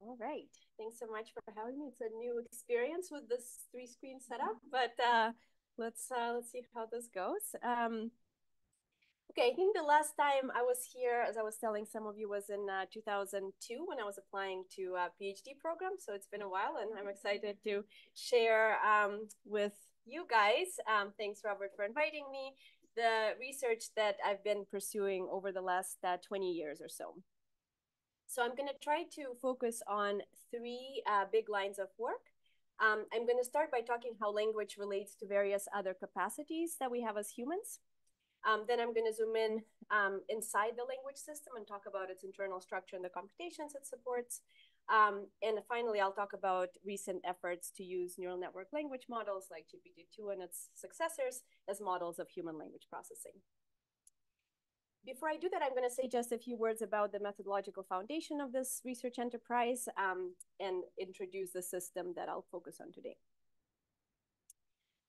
All right. Thanks so much for having me. It's a new experience with this three-screen setup, but let's see how this goes. Okay, I think the last time I was here, as I was telling some of you, was in 2002 when I was applying to a PhD program. So it's been a while, and I'm excited to share with you guys. Thanks, Robert, for inviting me. The research that I've been pursuing over the last 20 years or so. So I'm going to try to focus on three big lines of work. I'm going to start by talking how language relates to various other capacities that we have as humans. Then I'm going to zoom in inside the language system and talk about its internal structure and the computations it supports. And finally, I'll talk about recent efforts to use neural network language models like GPT-2 and its successors as models of human language processing. Before I do that, I'm going to say just a few words about the methodological foundation of this research enterprise and introduce the system that I'll focus on today.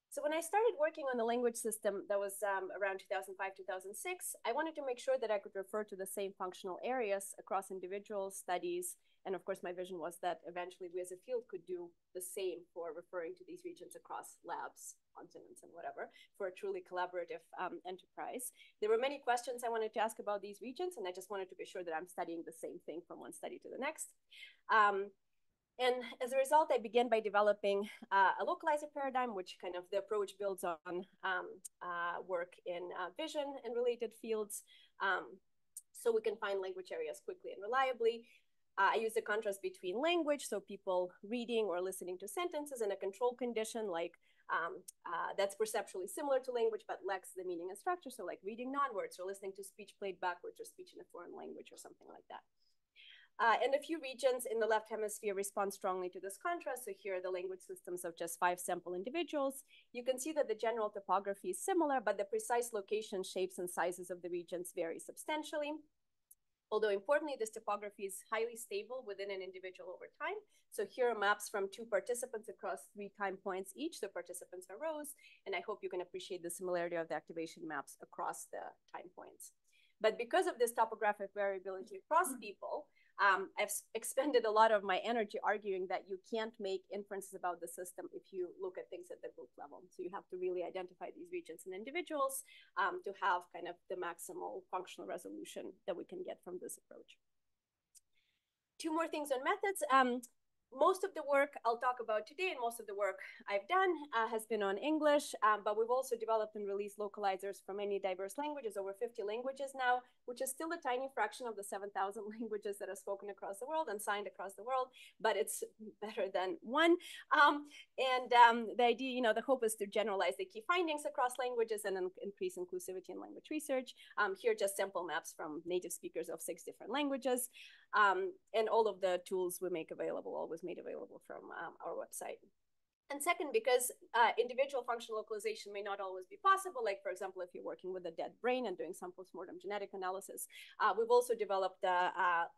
So when I started working on the language system, that was around 2005, 2006, I wanted to make sure that I could refer to the same functional areas across individual studies. And of course, my vision was that eventually we as a field could do the same for referring to these regions across labs, continents, and whatever, for a truly collaborative enterprise. There were many questions I wanted to ask about these regions, and I just wanted to be sure that I'm studying the same thing from one study to the next. And as a result, I began by developing a localizer paradigm, which kind of the approach builds on work in vision and related fields. So we can find language areas quickly and reliably. I use the contrast between language, so people reading or listening to sentences in a control condition like that's perceptually similar to language but lacks the meaning and structure, so like reading non-words or listening to speech played backwards or speech in a foreign language or something like that. And a few regions in the left hemisphere respond strongly to this contrast. So here are the language systems of just 5 sample individuals. You can see that the general topography is similar, but the precise location, shapes, and sizes of the regions vary substantially. Although importantly, this topography is highly stable within an individual over time. So here are maps from 2 participants across 3 time points each. The participants are rows, and I hope you can appreciate the similarity of the activation maps across the time points. But because of this topographic variability across people, I've expended a lot of my energy arguing that you can't make inferences about the system if you look at things at the group level. So you have to really identify these regions and individuals to have kind of the maximal functional resolution that we can get from this approach. 2 more things on methods. Most of the work I'll talk about today and most of the work I've done has been on English, but we've also developed and released localizers for many diverse languages, over 50 languages now, which is still a tiny fraction of the 7,000 languages that are spoken across the world and signed across the world, but it's better than one. The idea, the hope is to generalize the key findings across languages and increase inclusivity in language research. Here are just sample maps from native speakers of 6 different languages. And all of the tools we make available, always made available from our website. And second, because individual functional localization may not always be possible, like, for example, if you're working with a dead brain and doing some postmortem genetic analysis, we've also developed the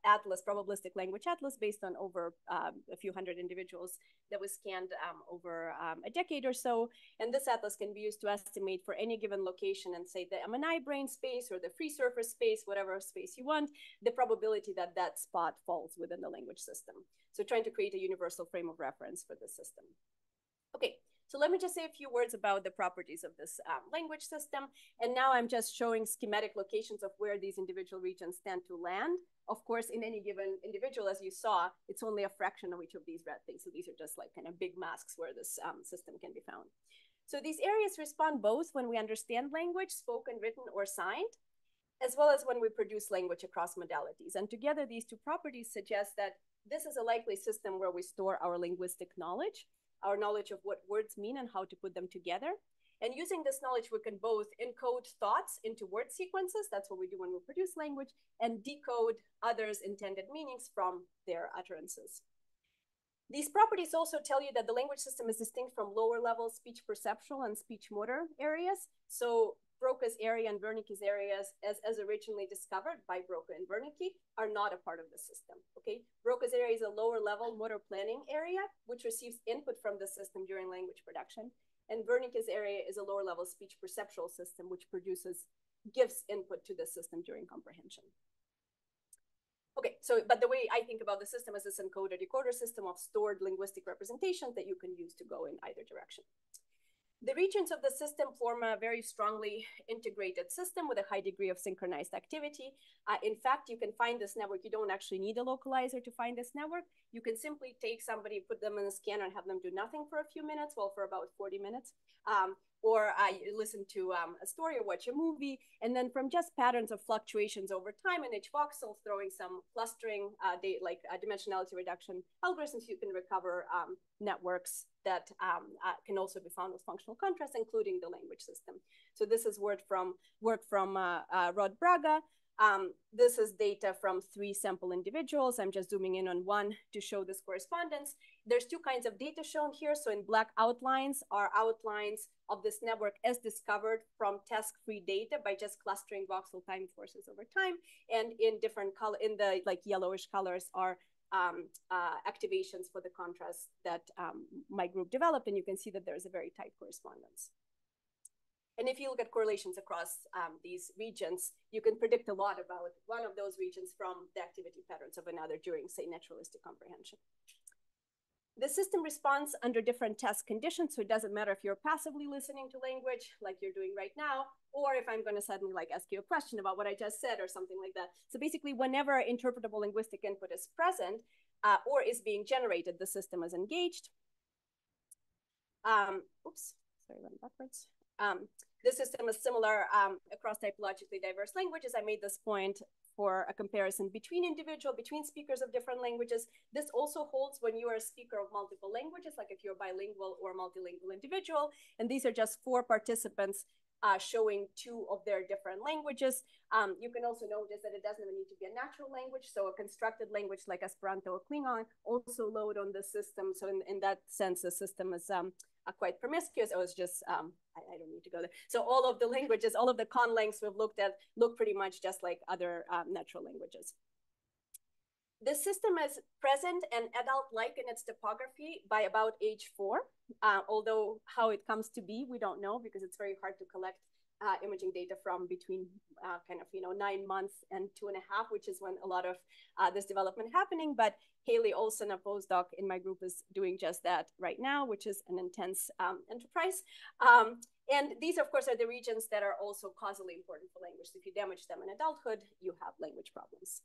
atlas, probabilistic language atlas, based on over a few hundred individuals that was scanned over a decade or so. And this atlas can be used to estimate for any given location and say the MNI brain space or the free surface space, whatever space you want, the probability that that spot falls within the language system. So trying to create a universal frame of reference for the system. Okay, so let me just say a few words about the properties of this language system. And now I'm just showing schematic locations of where these individual regions tend to land. Of course, in any given individual, as you saw, it's only a fraction of each of these red things. So these are just like kind of big masks where this system can be found. So these areas respond both when we understand language, spoken, written, or signed, as well as when we produce language across modalities. And together, these 2 properties suggest that this is a likely system where we store our linguistic knowledge, our knowledge of what words mean and how to put them together. And using this knowledge, we can both encode thoughts into word sequences, that's what we do when we produce language, and decode others' intended meanings from their utterances. These properties also tell you that the language system is distinct from lower level speech perceptual and speech motor areas. So Broca's area and Wernicke's areas, as originally discovered by Broca and Wernicke, are not a part of the system, okay? Broca's area is a lower level motor planning area, which receives input from the system during language production. And Wernicke's area is a lower level speech perceptual system, which gives input to the system during comprehension. Okay, but the way I think about the system is this encoder-decoder system of stored linguistic representations that you can use to go in either direction. The regions of the system form a very strongly integrated system with a high degree of synchronized activity. In fact, you can find this network. You don't actually need a localizer to find this network. You can simply take somebody, put them in a scanner and have them do nothing for a few minutes, well, for about 40 minutes. Or listen to a story or watch a movie. And then from just patterns of fluctuations over time in each voxel, throwing some clustering, dimensionality reduction algorithms, you can recover networks that can also be found with functional contrast, including the language system. So this is work from Rod Braga. This is data from 3 sample individuals. I'm just zooming in on one to show this correspondence. There's 2 kinds of data shown here. So in black outlines are outlines of this network as discovered from task-free data by just clustering voxel time forces over time. And in different color, in the like yellowish colors are activations for the contrast that my group developed. And you can see that there's a very tight correspondence. And if you look at correlations across these regions, you can predict a lot about one of those regions from the activity patterns of another during, say, naturalistic comprehension. The system responds under different task conditions, so it doesn't matter if you're passively listening to language, like you're doing right now, or if I'm going to suddenly like ask you a question about what I just said or something like that. So basically, whenever interpretable linguistic input is present or is being generated, the system is engaged. Oops, sorry, went backwards. This system is similar across typologically diverse languages. I made this point for a comparison between speakers of different languages. This also holds when you are a speaker of multiple languages, like if you're bilingual or multilingual individual. And these are just 4 participants showing 2 of their different languages. You can also notice that it doesn't even need to be a natural language. So a constructed language like Esperanto or Klingon also load on the system. So in that sense, the system is quite promiscuous. It was just, I don't need to go there. So all of the languages, all of the conlangths we've looked at look pretty much just like other natural languages. The system is present and adult-like in its topography by about age 4, although how it comes to be, we don't know because it's very hard to collect imaging data from between 9 months and 2.5, which is when a lot of this development happening. But Haley Olson, a postdoc in my group, is doing just that right now, which is an intense enterprise. And these, of course, are the regions that are also causally important for language. So if you damage them in adulthood, you have language problems.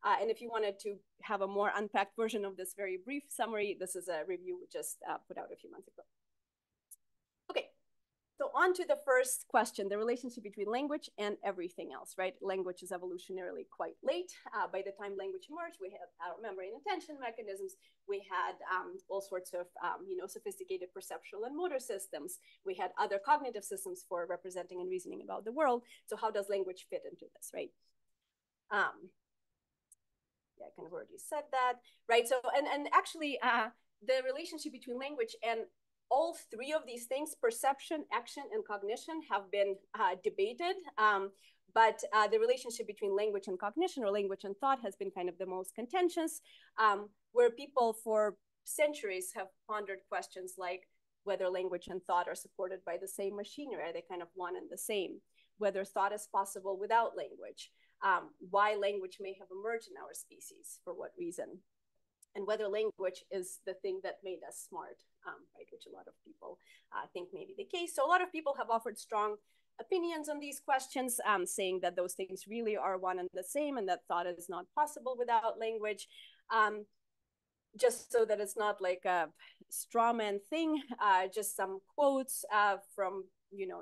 And if you wanted to have a more unpacked version of this very brief summary, this is a review we just put out a few months ago. Okay, so on to the first question, the relationship between language and everything else, right? Language is evolutionarily quite late. By the time language emerged, we had our memory and attention mechanisms. We had all sorts of sophisticated perceptual and motor systems. We had other cognitive systems for representing and reasoning about the world. So how does language fit into this, right? Yeah, I kind of already said that, right? So, and actually the relationship between language and all 3 of these things, perception, action, and cognition, have been debated. But the relationship between language and cognition, or language and thought, has been kind of the most contentious, where people for centuries have pondered questions like whether language and thought are supported by the same machinery. Are they kind of one and the same? Whether thought is possible without language. Why language may have emerged in our species, for what reason, and whether language is the thing that made us smart, right, which a lot of people think may be the case. So a lot of people have offered strong opinions on these questions, saying that those things really are one and the same, and that thought is not possible without language. Just so that it's not like a straw man thing, just some quotes from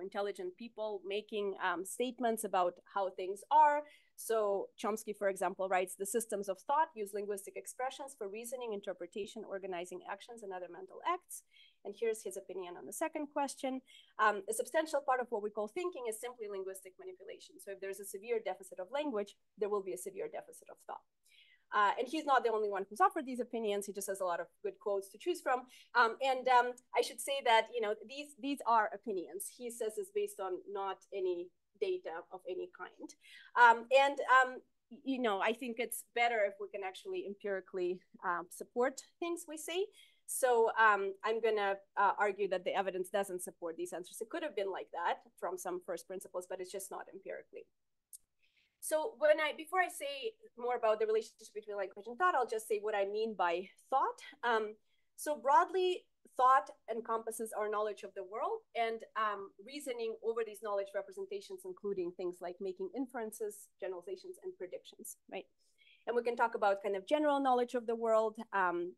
intelligent people making statements about how things are. So Chomsky, for example, writes, the systems of thought use linguistic expressions for reasoning, interpretation, organizing actions, and other mental acts. And here's his opinion on the second question. A substantial part of what we call thinking is simply linguistic manipulation. So if there's a severe deficit of language, there will be a severe deficit of thought. And he's not the only one who's offered these opinions. He just has a lot of good quotes to choose from. I should say that these are opinions. He says it's based on not any data of any kind. I think it's better if we can actually empirically support things we say. So I'm going to argue that the evidence doesn't support these answers. It could have been like that from some first principles, but it's just not empirically. So before I say more about the relationship between language and thought, I'll just say what I mean by thought. So broadly, thought encompasses our knowledge of the world and reasoning over these knowledge representations, including things like making inferences, generalizations, and predictions, right? And we can talk about kind of general knowledge of the world,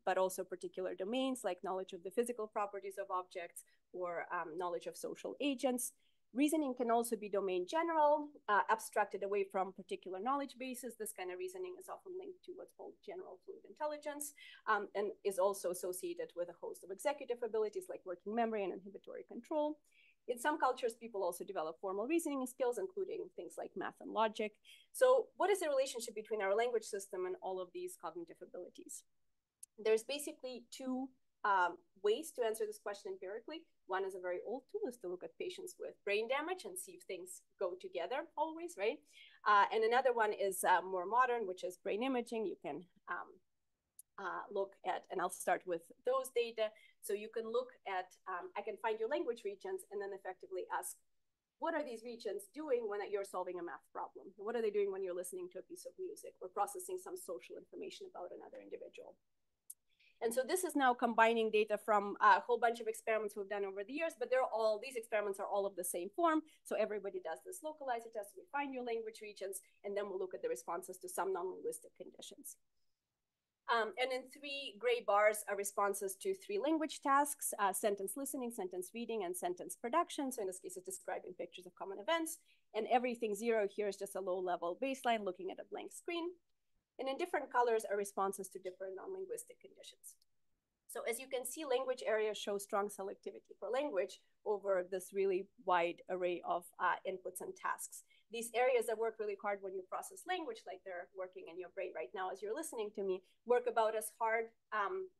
but also particular domains like knowledge of the physical properties of objects or knowledge of social agents. Reasoning can also be domain general, abstracted away from particular knowledge bases. This kind of reasoning is often linked to what's called general fluid intelligence, and is also associated with a host of executive abilities like working memory and inhibitory control. In some cultures, people also develop formal reasoning skills, including things like math and logic. So what is the relationship between our language system and all of these cognitive abilities? There's basically two ways to answer this question empirically. One is a very old tool, is to look at patients with brain damage and see if things go together always, right? And another one is more modern, which is brain imaging. You can look at, and I'll start with those data. So you can look at, I can find your language regions and then effectively ask, what are these regions doing when you're solving a math problem? What are they doing when you're listening to a piece of music or processing some social information about another individual? And so this is now combining data from a whole bunch of experiments we've done over the years, but these experiments are all of the same form. So everybody does this localizer test, we find your language regions, and then we'll look at the responses to some non-linguistic conditions. And in three gray bars are responses to three language tasks: sentence listening, sentence reading, and sentence production. So in this case, it's describing pictures of common events. And everything zero here is just a low-level baseline looking at a blank screen. And in different colors are responses to different non-linguistic conditions. So as you can see, language areas show strong selectivity for language over this really wide array of inputs and tasks. These areas that work really hard when you process language, like they're working in your brain right now as you're listening to me, work about as hard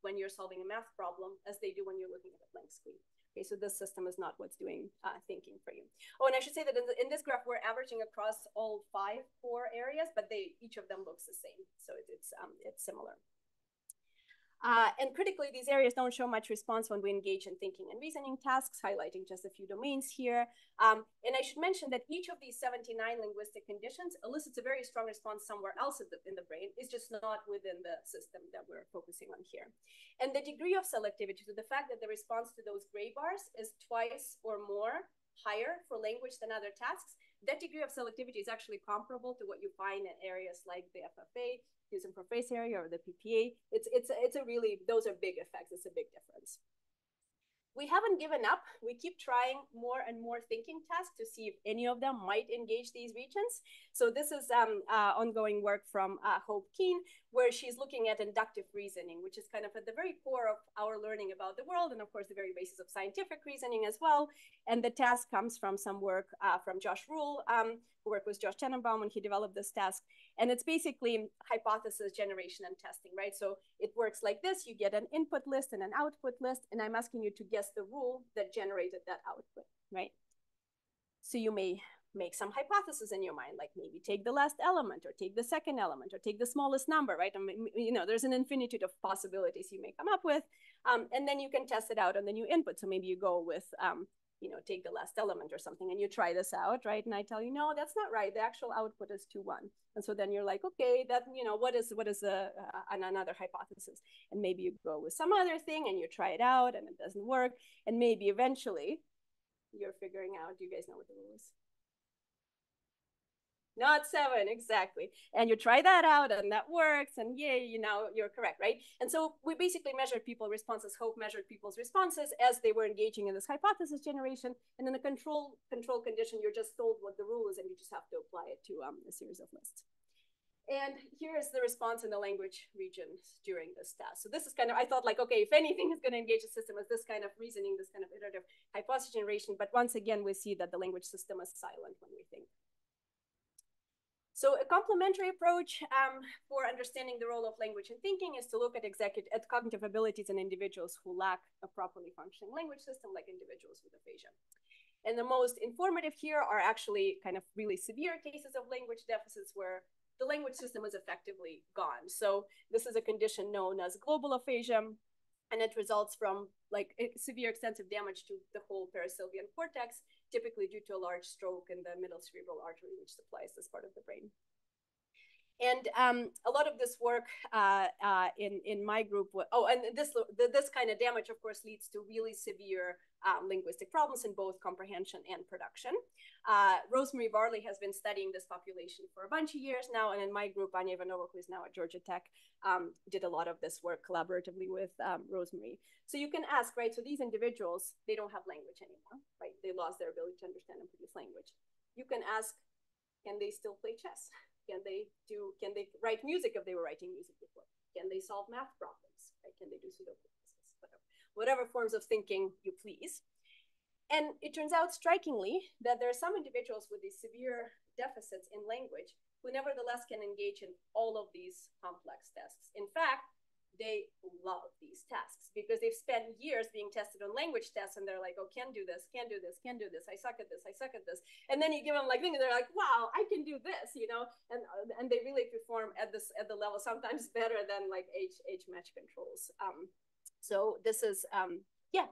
when you're solving a math problem as they do when you're looking at a blank screen. Okay, so this system is not what's doing thinking for you. Oh, and I should say that in this graph, we're averaging across all 5 core areas, but each of them looks the same. So it's similar. And critically, these areas don't show much response when we engage in thinking and reasoning tasks, highlighting just a few domains here. And I should mention that each of these 79 linguistic conditions elicits a very strong response somewhere else in the brain. It's just not within the system that we're focusing on here. And the degree of selectivity, so the fact that the response to those gray bars is twice or more higher for language than other tasks, that degree of selectivity is actually comparable to what you find in areas like the FFA, fusion for phrase area, or the PPA. It's a really, those are big effects. It's a big difference. We haven't given up. We keep trying more and more thinking tasks to see if any of them might engage these regions. So this is ongoing work from Hope Keen, where she's looking at inductive reasoning, which is kind of at the very core of our learning about the world, and of course the very basis of scientific reasoning as well. And the task comes from some work from Josh Rule, who worked with Josh Tenenbaum when he developed this task. And it's basically hypothesis generation and testing, right? So it works like this. You get an input list and an output list, and I'm asking you to guess the rule that generated that output, right? So you may make some hypothesis in your mind, like maybe take the last element, or take the second element, or take the smallest number, right? There's an infinitude of possibilities you may come up with, and then you can test it out on the new input. So maybe you go with, take the last element or something, and you try this out, right? And I tell you, no, that's not right. The actual output is 2-1. And so then you're like, okay, that, what is another hypothesis? And maybe you go with some other thing and you try it out and it doesn't work. And maybe eventually you're figuring out, do you guys know what the rule is? Not 7, exactly. And you try that out and that works, and yay, you're correct, right? And so we basically measured people's responses. Hope measured people's responses as they were engaging in this hypothesis generation. And in a control condition, you're just told what the rule is, and you just have to apply it to a series of lists. And here is the response in the language regions during this task. So this is kind of, I thought like, okay, if anything is going to engage the system, is this kind of reasoning, this kind of iterative hypothesis generation. But once again, we see that the language system is silent when we think. So a complementary approach for understanding the role of language in thinking is to look at cognitive abilities in individuals who lack a properly functioning language system, like individuals with aphasia. And the most informative here are actually kind of really severe cases of language deficits where the language system is effectively gone. So this is a condition known as global aphasia, and it results from like severe extensive damage to the whole parasylvian cortex, typically due to a large stroke in the middle cerebral artery, which supplies this part of the brain. And a lot of this work in my group, and this kind of damage, of course, leads to really severe linguistic problems in both comprehension and production. Rosemary Varley has been studying this population for a bunch of years now, and in my group, Anya Ivanova, who is now at Georgia Tech, did a lot of this work collaboratively with Rosemary. So you can ask, right, so these individuals, they don't have language anymore, right? They lost their ability to understand and produce language. You can ask, can they still play chess? Can they write music if they were writing music before? Can they solve math problems? Right? Can they do pseudocoding? Whatever forms of thinking you please. And it turns out strikingly that there are some individuals with these severe deficits in language who nevertheless can engage in all of these complex tests. In fact, they love these tasks because they've spent years being tested on language tests, and they're like, oh, can do this, can do this, can do this, I suck at this, I suck at this. And then you give them like thing, and they're like, wow, I can do this, you know, and they really perform at the level sometimes better than like age match controls. So this is yeah.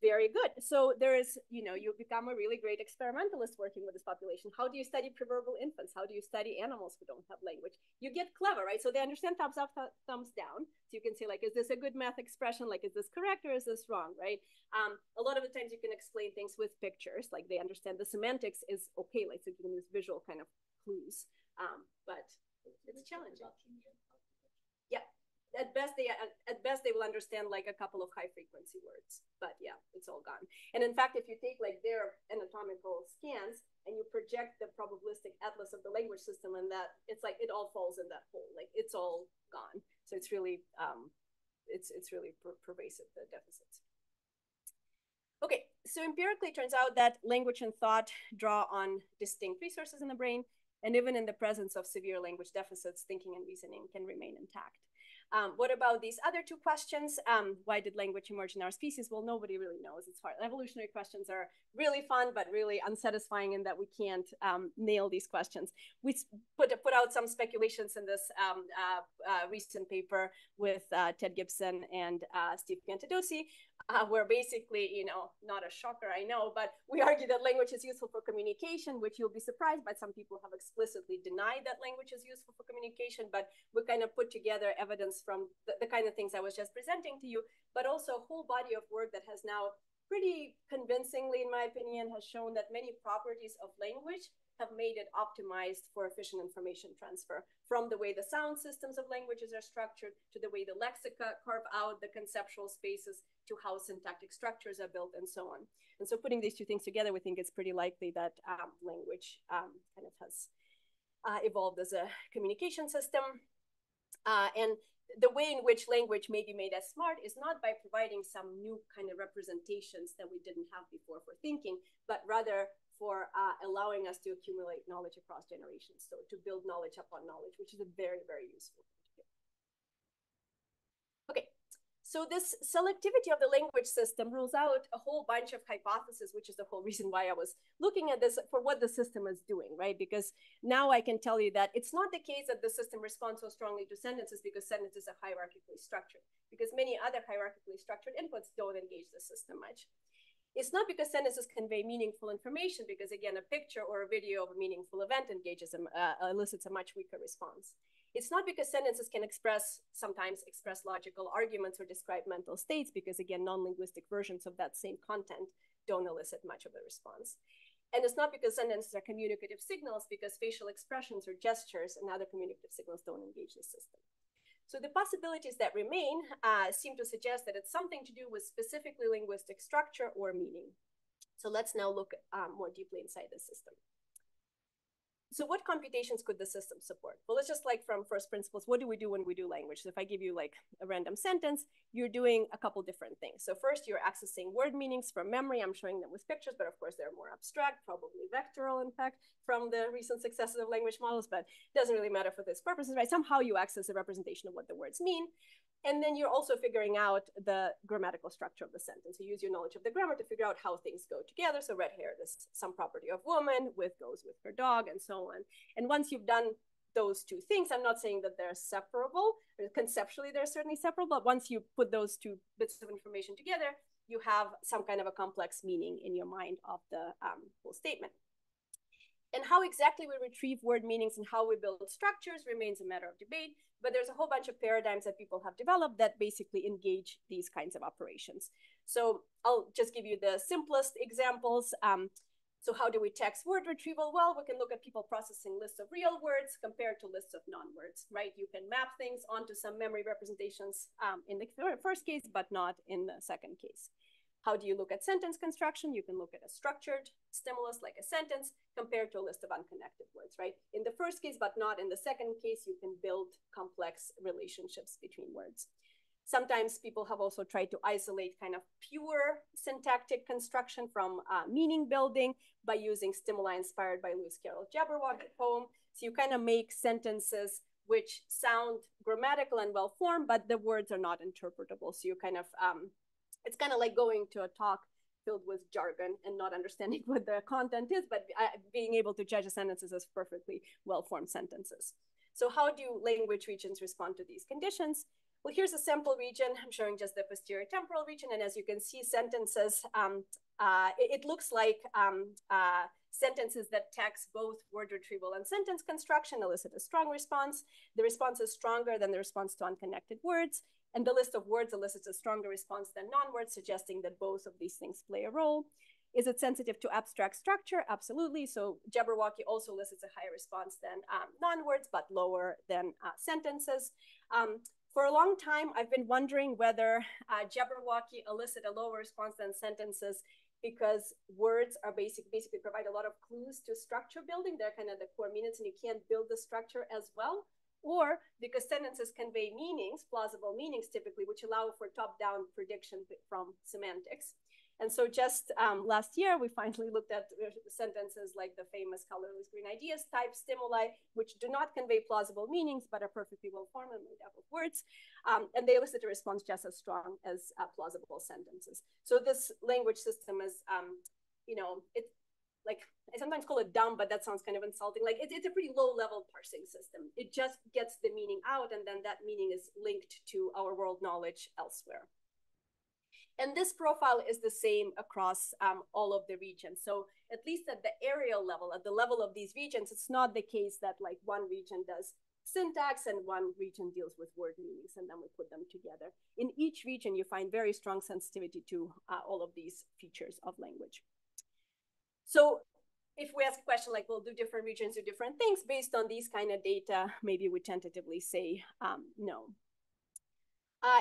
Very good. So there is, you know, you become a really great experimentalist working with this population. How do you study preverbal infants? How do you study animals who don't have language? You get clever, right? So they understand thumbs up, thumbs down. So you can say, like, is this a good math expression? Like, is this correct or is this wrong, right? A lot of the times you can explain things with pictures. Like, they understand the semantics is okay. Like, so you can use visual kind of clues. But it's challenging. Yeah. At best they will understand like a couple of high frequency words, but yeah, it's all gone. And in fact, if you take like their anatomical scans and you project the probabilistic atlas of the language system, and that it's like it all falls in that hole, like it's all gone. So it's really it's really pervasive, the deficits. Okay, so empirically it turns out that language and thought draw on distinct resources in the brain, and even in the presence of severe language deficits, thinking and reasoning can remain intact. What about these other two questions? Why did language emerge in our species? Well, nobody really knows. It's hard. Evolutionary questions are really fun, but really unsatisfying in that we can't nail these questions. We put out some speculations in this recent paper with Ted Gibson and Steve Piantadosi, where basically, you know, not a shocker, I know, but we argue that language is useful for communication, which you'll be surprised, but some people have explicitly denied that language is useful for communication. But we kind of put together evidence from the kind of things I was just presenting to you, but also a whole body of work that has now pretty convincingly, in my opinion, has shown that many properties of language have made it optimized for efficient information transfer, from the way the sound systems of languages are structured, to the way the lexica carve out the conceptual spaces, to how syntactic structures are built, and so on. And so putting these two things together, we think it's pretty likely that language kind of has evolved as a communication system. And the way in which language may be made as smart is not by providing some new kind of representations that we didn't have before for thinking, but rather for allowing us to accumulate knowledge across generations. So to build knowledge upon knowledge, which is a very, very useful thing to do. Okay, so this selectivity of the language system rules out a whole bunch of hypotheses, which is the whole reason why I was looking at this for what the system is doing, right? Because now I can tell you that it's not the case that the system responds so strongly to sentences because sentences are hierarchically structured, because many other hierarchically structured inputs don't engage the system much. It's not because sentences convey meaningful information, because again, a picture or a video of a meaningful event elicits a much weaker response. It's not because sentences can sometimes express logical arguments or describe mental states, because again, non-linguistic versions of that same content don't elicit much of a response. And it's not because sentences are communicative signals, because facial expressions or gestures and other communicative signals don't engage the system. So the possibilities that remain seem to suggest that it's something to do with specifically linguistic structure or meaning. So let's now look more deeply inside the system. So what computations could the system support? Well, it's just like from first principles, what do we do when we do language? So if I give you like a random sentence, you're doing a couple different things. So first, you're accessing word meanings from memory. I'm showing them with pictures, but of course they're more abstract, probably vectoral, in fact, from the recent successes of language models, but it doesn't really matter for this purposes, right? Somehow you access a representation of what the words mean. And then you're also figuring out the grammatical structure of the sentence. You use your knowledge of the grammar to figure out how things go together. So red hair is some property of woman, with goes with her dog, and so on. And once you've done those two things, I'm not saying that they're separable. Conceptually, they're certainly separable. But once you put those two bits of information together, you have some kind of a complex meaning in your mind of the whole statement. And how exactly we retrieve word meanings and how we build structures remains a matter of debate, but there's a whole bunch of paradigms that people have developed that basically engage these kinds of operations. So I'll just give you the simplest examples. So how do we text word retrieval? Well, we can look at people processing lists of real words compared to lists of non-words, right? You can map things onto some memory representations in the first case, but not in the second case. How do you look at sentence construction? You can look at a structured stimulus like a sentence compared to a list of unconnected words, right? In the first case, but not in the second case, you can build complex relationships between words. Sometimes people have also tried to isolate kind of pure syntactic construction from meaning building by using stimuli inspired by Lewis Carroll's Jabberwocky poem. So you kind of make sentences which sound grammatical and well-formed, but the words are not interpretable. So you kind of, it's kind of like going to a talk filled with jargon and not understanding what the content is, but being able to judge the sentences as perfectly well-formed sentences. So how do language regions respond to these conditions? Well, here's a sample region. I'm showing just the posterior temporal region. And as you can see, sentences, it looks like sentences that text both word retrieval and sentence construction elicit a strong response. The response is stronger than the response to unconnected words. And the list of words elicits a stronger response than non-words, suggesting that both of these things play a role. Is it sensitive to abstract structure? Absolutely. So Jabberwocky also elicits a higher response than non-words, but lower than sentences. For a long time, I've been wondering whether Jabberwocky elicit a lower response than sentences because words are basically provide a lot of clues to structure building. They're kind of the core meanings, and you can't build the structure as well. Or because sentences convey meanings, plausible meanings typically, which allow for top-down prediction from semantics. And so just last year, we finally looked at sentences like the famous colorless green ideas type stimuli, which do not convey plausible meanings, but are perfectly well-formed and made up of words. And they elicit a response just as strong as plausible sentences. So this language system is, it's like, I sometimes call it dumb, but that sounds kind of insulting. Like it's a pretty low-level parsing system. It just gets the meaning out, and then that meaning is linked to our world knowledge elsewhere. And this profile is the same across all of the regions. So at least at the areal level, at the level of these regions, it's not the case that like one region does syntax and one region deals with word meanings, and then we put them together. In each region, you find very strong sensitivity to all of these features of language. So if we ask a question like, well, do different regions do different things based on these kind of data, maybe we tentatively say no.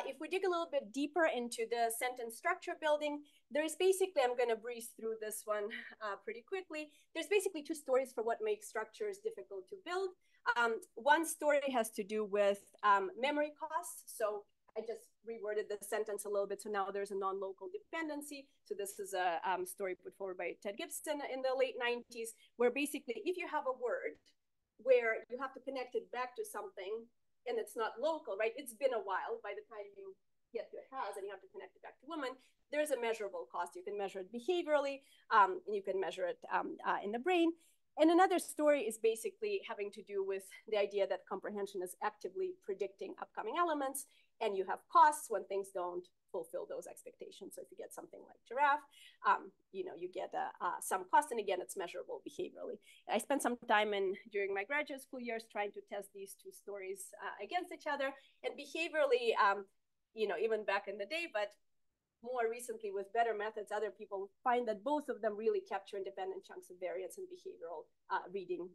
If we dig a little bit deeper into the sentence structure building, there is basically, I'm going to breeze through this one pretty quickly. There's basically two stories for what makes structures difficult to build. One story has to do with memory costs. So I just reworded the sentence a little bit. So now there's a non-local dependency. So this is a story put forward by Ted Gibson in the late 90s, where basically if you have a word where you have to connect it back to something, and it's not local, right? It's been a while by the time you get to it has, and you have to connect it back to woman. There's a measurable cost. You can measure it behaviorally, and you can measure it in the brain. And another story is basically having to do with the idea that comprehension is actively predicting upcoming elements, and you have costs when things don't fulfill those expectations. So if you get something like giraffe, you get some cost, and again, it's measurable behaviorally. I spent some time during my graduate school years trying to test these two stories against each other, and behaviorally, even back in the day, but more recently with better methods, other people find that both of them really capture independent chunks of variance in behavioral reading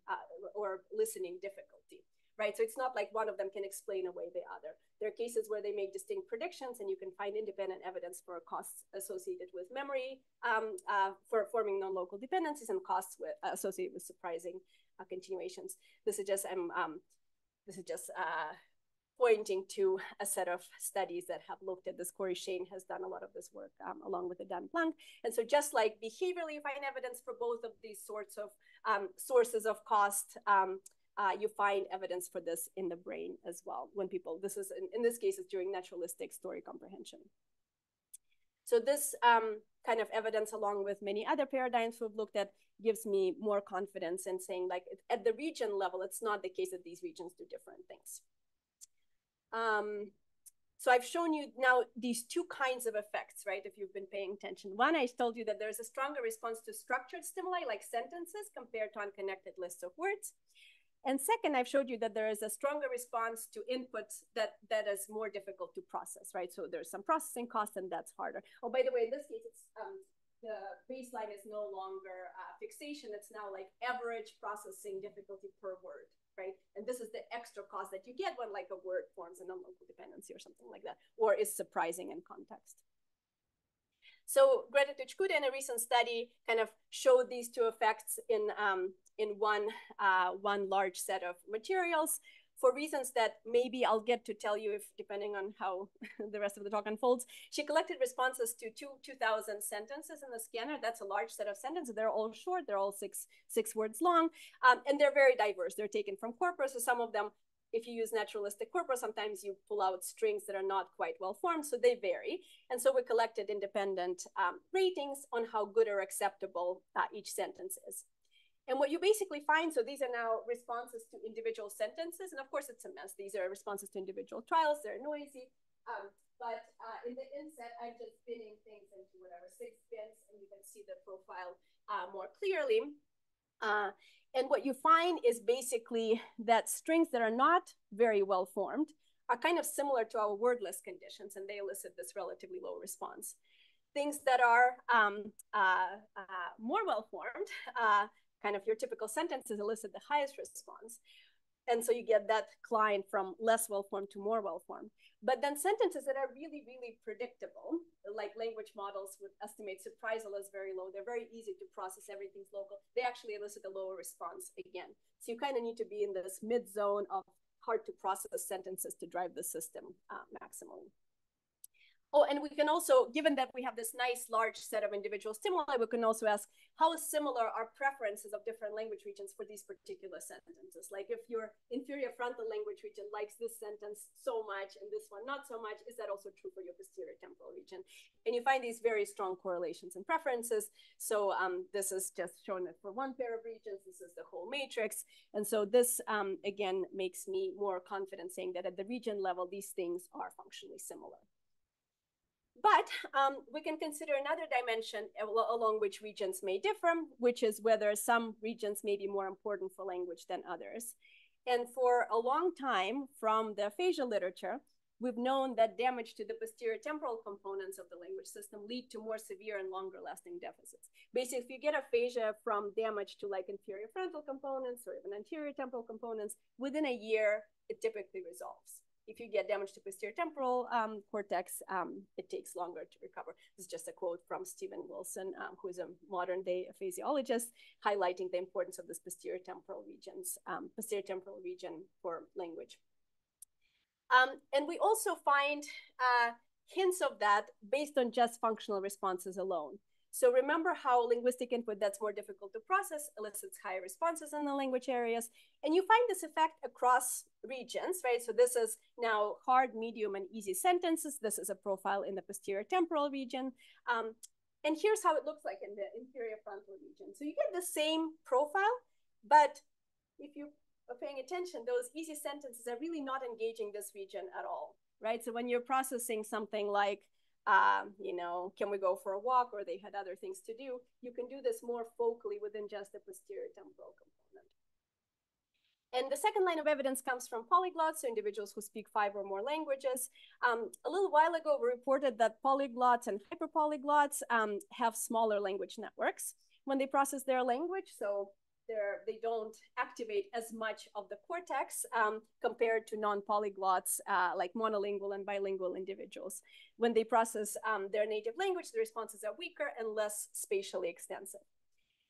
or listening difficulty. Right? So it's not like one of them can explain away the other. There are cases where they make distinct predictions, and you can find independent evidence for costs associated with memory for forming non-local dependencies, and costs associated with surprising continuations. This is just pointing to a set of studies that have looked at this. Corey Shane has done a lot of this work along with the Dan Planck. And so just like behaviorally, you find evidence for both of these sorts of sources of cost, you find evidence for this in the brain as well. When people, this is, in this case, it's during naturalistic story comprehension. So this kind of evidence, along with many other paradigms we've looked at, gives me more confidence in saying, like, at the region level, it's not the case that these regions do different things. So I've shown you now these two kinds of effects, right? If you've been paying attention. One, I told you that there's a stronger response to structured stimuli like sentences compared to unconnected lists of words. And second, I've showed you that there is a stronger response to inputs that is more difficult to process, right? So there's some processing cost and that's harder. Oh, by the way, in this case, it's the baseline is no longer fixation. It's now like average processing difficulty per word, right? And this is the extra cost that you get when like a word forms a non-local dependency or something like that, or is surprising in context. So Greta Tuchkuda in a recent study kind of showed these two effects in one large set of materials for reasons that maybe I'll get to tell you if depending on how the rest of the talk unfolds. She collected responses to 2,000 sentences in the scanner. That's a large set of sentences. They're all short. They're all six words long. And they're very diverse. They're taken from corpus. So some of them, if you use naturalistic corpus, sometimes you pull out strings that are not quite well formed, so they vary. And so we collected independent ratings on how good or acceptable each sentence is. And what you basically find, so these are now responses to individual sentences, and of course it's a mess. These are responses to individual trials, they're noisy. But in the inset, I'm just spinning things into whatever 6 bins, and you can see the profile more clearly. And what you find is basically that strings that are not very well formed are kind of similar to our wordless conditions, and they elicit this relatively low response. Things that are more well formed, kind of your typical sentences, elicit the highest response. And so you get that climb from less well-formed to more well-formed. But then sentences that are really, really predictable, like language models would estimate surprisal as very low. They're very easy to process, everything's local. They actually elicit a lower response again. So you kind of need to be in this mid-zone of hard to process sentences to drive the system maximally. Oh, and we can also, given that we have this nice large set of individual stimuli, we can also ask how similar are preferences of different language regions for these particular sentences. Like if your inferior frontal language region likes this sentence so much and this one not so much, is that also true for your posterior temporal region? And you find these very strong correlations and preferences. So this is just shown for one pair of regions. This is the whole matrix. And so this, again, makes me more confident saying that at the region level, these things are functionally similar. But we can consider another dimension along which regions may differ, which is whether some regions may be more important for language than others. And for a long time, from the aphasia literature, we've known that damage to the posterior temporal components of the language system lead to more severe and longer lasting deficits. Basically, if you get aphasia from damage to like inferior frontal components or even anterior temporal components, within a year, it typically resolves. If you get damage to posterior temporal cortex, it takes longer to recover. This is just a quote from Stephen Wilson, who is a modern day aphasiologist, highlighting the importance of this posterior temporal region for language. And we also find hints of that based on just functional responses alone. So remember how linguistic input that's more difficult to process elicits higher responses in the language areas. And you find this effect across regions, right? So this is now hard, medium, and easy sentences. This is a profile in the posterior temporal region. And here's how it looks like in the inferior frontal region. So you get the same profile, but if you are paying attention, those easy sentences are really not engaging this region at all, right? So when you're processing something like, can we go for a walk, or they had other things to do, you can do this more focally within just the posterior temporal component. And the second line of evidence comes from polyglots, so individuals who speak 5 or more languages. A little while ago, we reported that polyglots and hyperpolyglots have smaller language networks when they process their language. So they don't activate as much of the cortex compared to non-polyglots like monolingual and bilingual individuals. When they process their native language, the responses are weaker and less spatially extensive.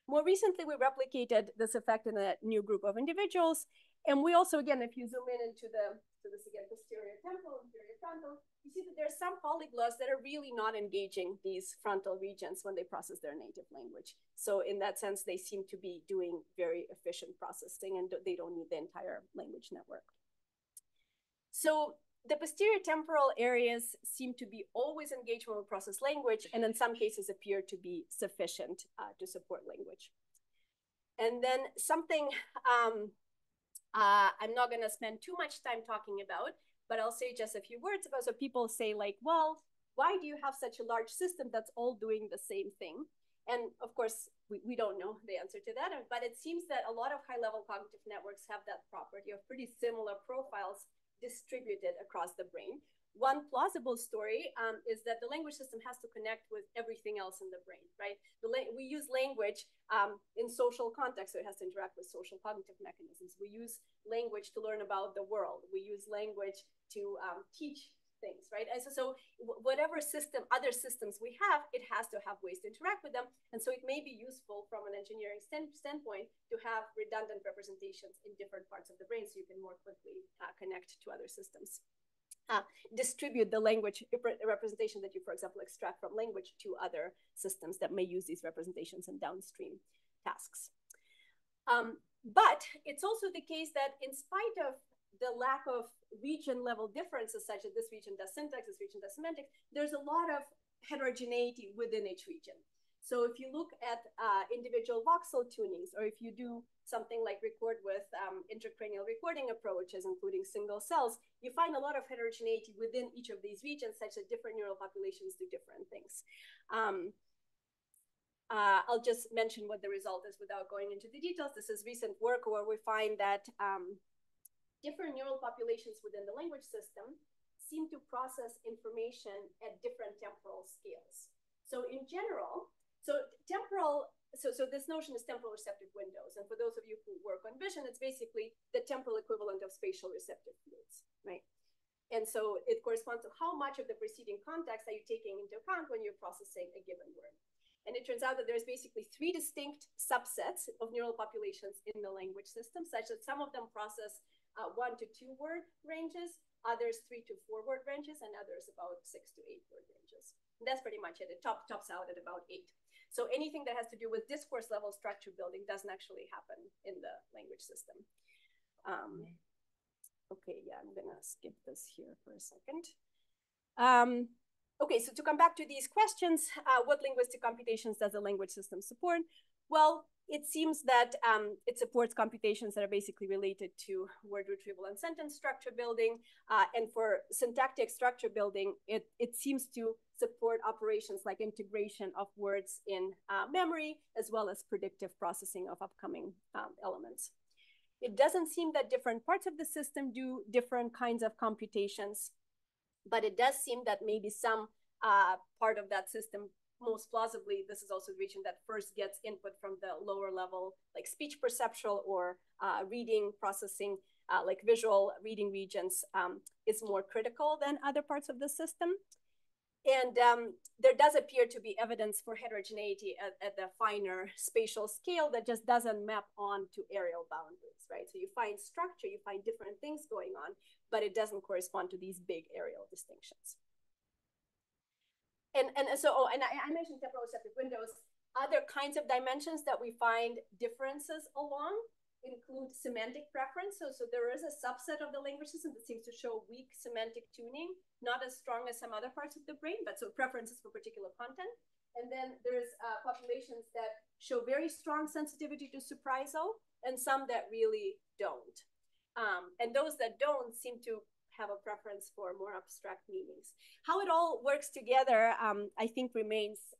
More recently, we replicated this effect in a new group of individuals. And we also, again, if you zoom in into this again, posterior temporal, inferior frontal, you see that there's some polyglots that are really not engaging these frontal regions when they process their native language. So in that sense, they seem to be doing very efficient processing, and they don't need the entire language network. So the posterior temporal areas seem to be always engaged when we process language, and in some cases appear to be sufficient to support language. And then something I'm not going to spend too much time talking about, but I'll say just a few words about, so people say like, well, why do you have such a large system that's all doing the same thing? And of course, we don't know the answer to that, but it seems that a lot of high-level cognitive networks have that property of pretty similar profiles distributed across the brain. One plausible story is that the language system has to connect with everything else in the brain, right? We use language in social context, so it has to interact with social cognitive mechanisms. We use language to learn about the world. We use language to teach things, right? And so whatever system, other systems we have, it has to have ways to interact with them. And so it may be useful from an engineering standpoint to have redundant representations in different parts of the brain so you can more quickly connect to other systems. Distribute the language representation that you, for example, extract from language to other systems that may use these representations in downstream tasks. But it's also the case that in spite of the lack of region level differences, such as this region does syntax, this region does semantics, there's a lot of heterogeneity within each region. So if you look at individual voxel tunings, or if you do something like record with intracranial recording approaches, including single cells, you find a lot of heterogeneity within each of these regions, such that different neural populations do different things. I'll just mention what the result is without going into the details. This is recent work where we find that different neural populations within the language system seem to process information at different temporal scales. So in general, so this notion is temporal receptive windows. And for those of you who work on vision, it's basically the temporal equivalent of spatial receptive fields, right? And so it corresponds to how much of the preceding context are you taking into account when you're processing a given word. And it turns out that there's basically 3 distinct subsets of neural populations in the language system, such that some of them process 1 to 2 word ranges, others 3 to 4 word ranges, and others about 6 to 8 word ranges. And that's pretty much it. It tops out at about 8. So anything that has to do with discourse level structure building doesn't actually happen in the language system. Okay, yeah, I'm gonna skip this here for a second. Okay, so to come back to these questions, what linguistic computations does the language system support? Well, it seems that it supports computations that are basically related to word retrieval and sentence structure building. And for syntactic structure building, it seems to support operations like integration of words in memory, as well as predictive processing of upcoming elements. It doesn't seem that different parts of the system do different kinds of computations, but it does seem that maybe some part of that system, most plausibly, this is also the region that first gets input from the lower level, like speech perceptual or reading processing, like visual reading regions, is more critical than other parts of the system. And there does appear to be evidence for heterogeneity at the finer spatial scale that just doesn't map on to areal boundaries, right? So you find structure, you find different things going on, but it doesn't correspond to these big areal distinctions. And I mentioned temporal receptive windows. Other kinds of dimensions that we find differences along include semantic preference. So there is a subset of the language system that seems to show weak semantic tuning, not as strong as some other parts of the brain, but so preferences for particular content. And then there's populations that show very strong sensitivity to surprisal and some that really don't. And those that don't seem to have a preference for more abstract meanings. How it all works together, I think remains,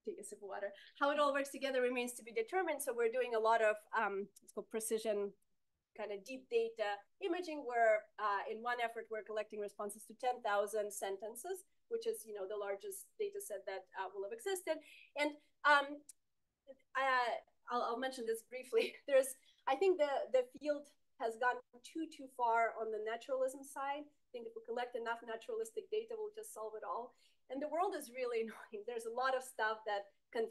take a sip of water. How it all works together remains to be determined. So we're doing a lot of it's called precision kind of deep data imaging, where in one effort, we're collecting responses to 10,000 sentences, which is, you know, the largest data set that will have existed. And I'll mention this briefly. I think the field has gone too far on the naturalism side. I think if we collect enough naturalistic data, we'll just solve it all. And the world is really annoying. There's a lot of stuff that a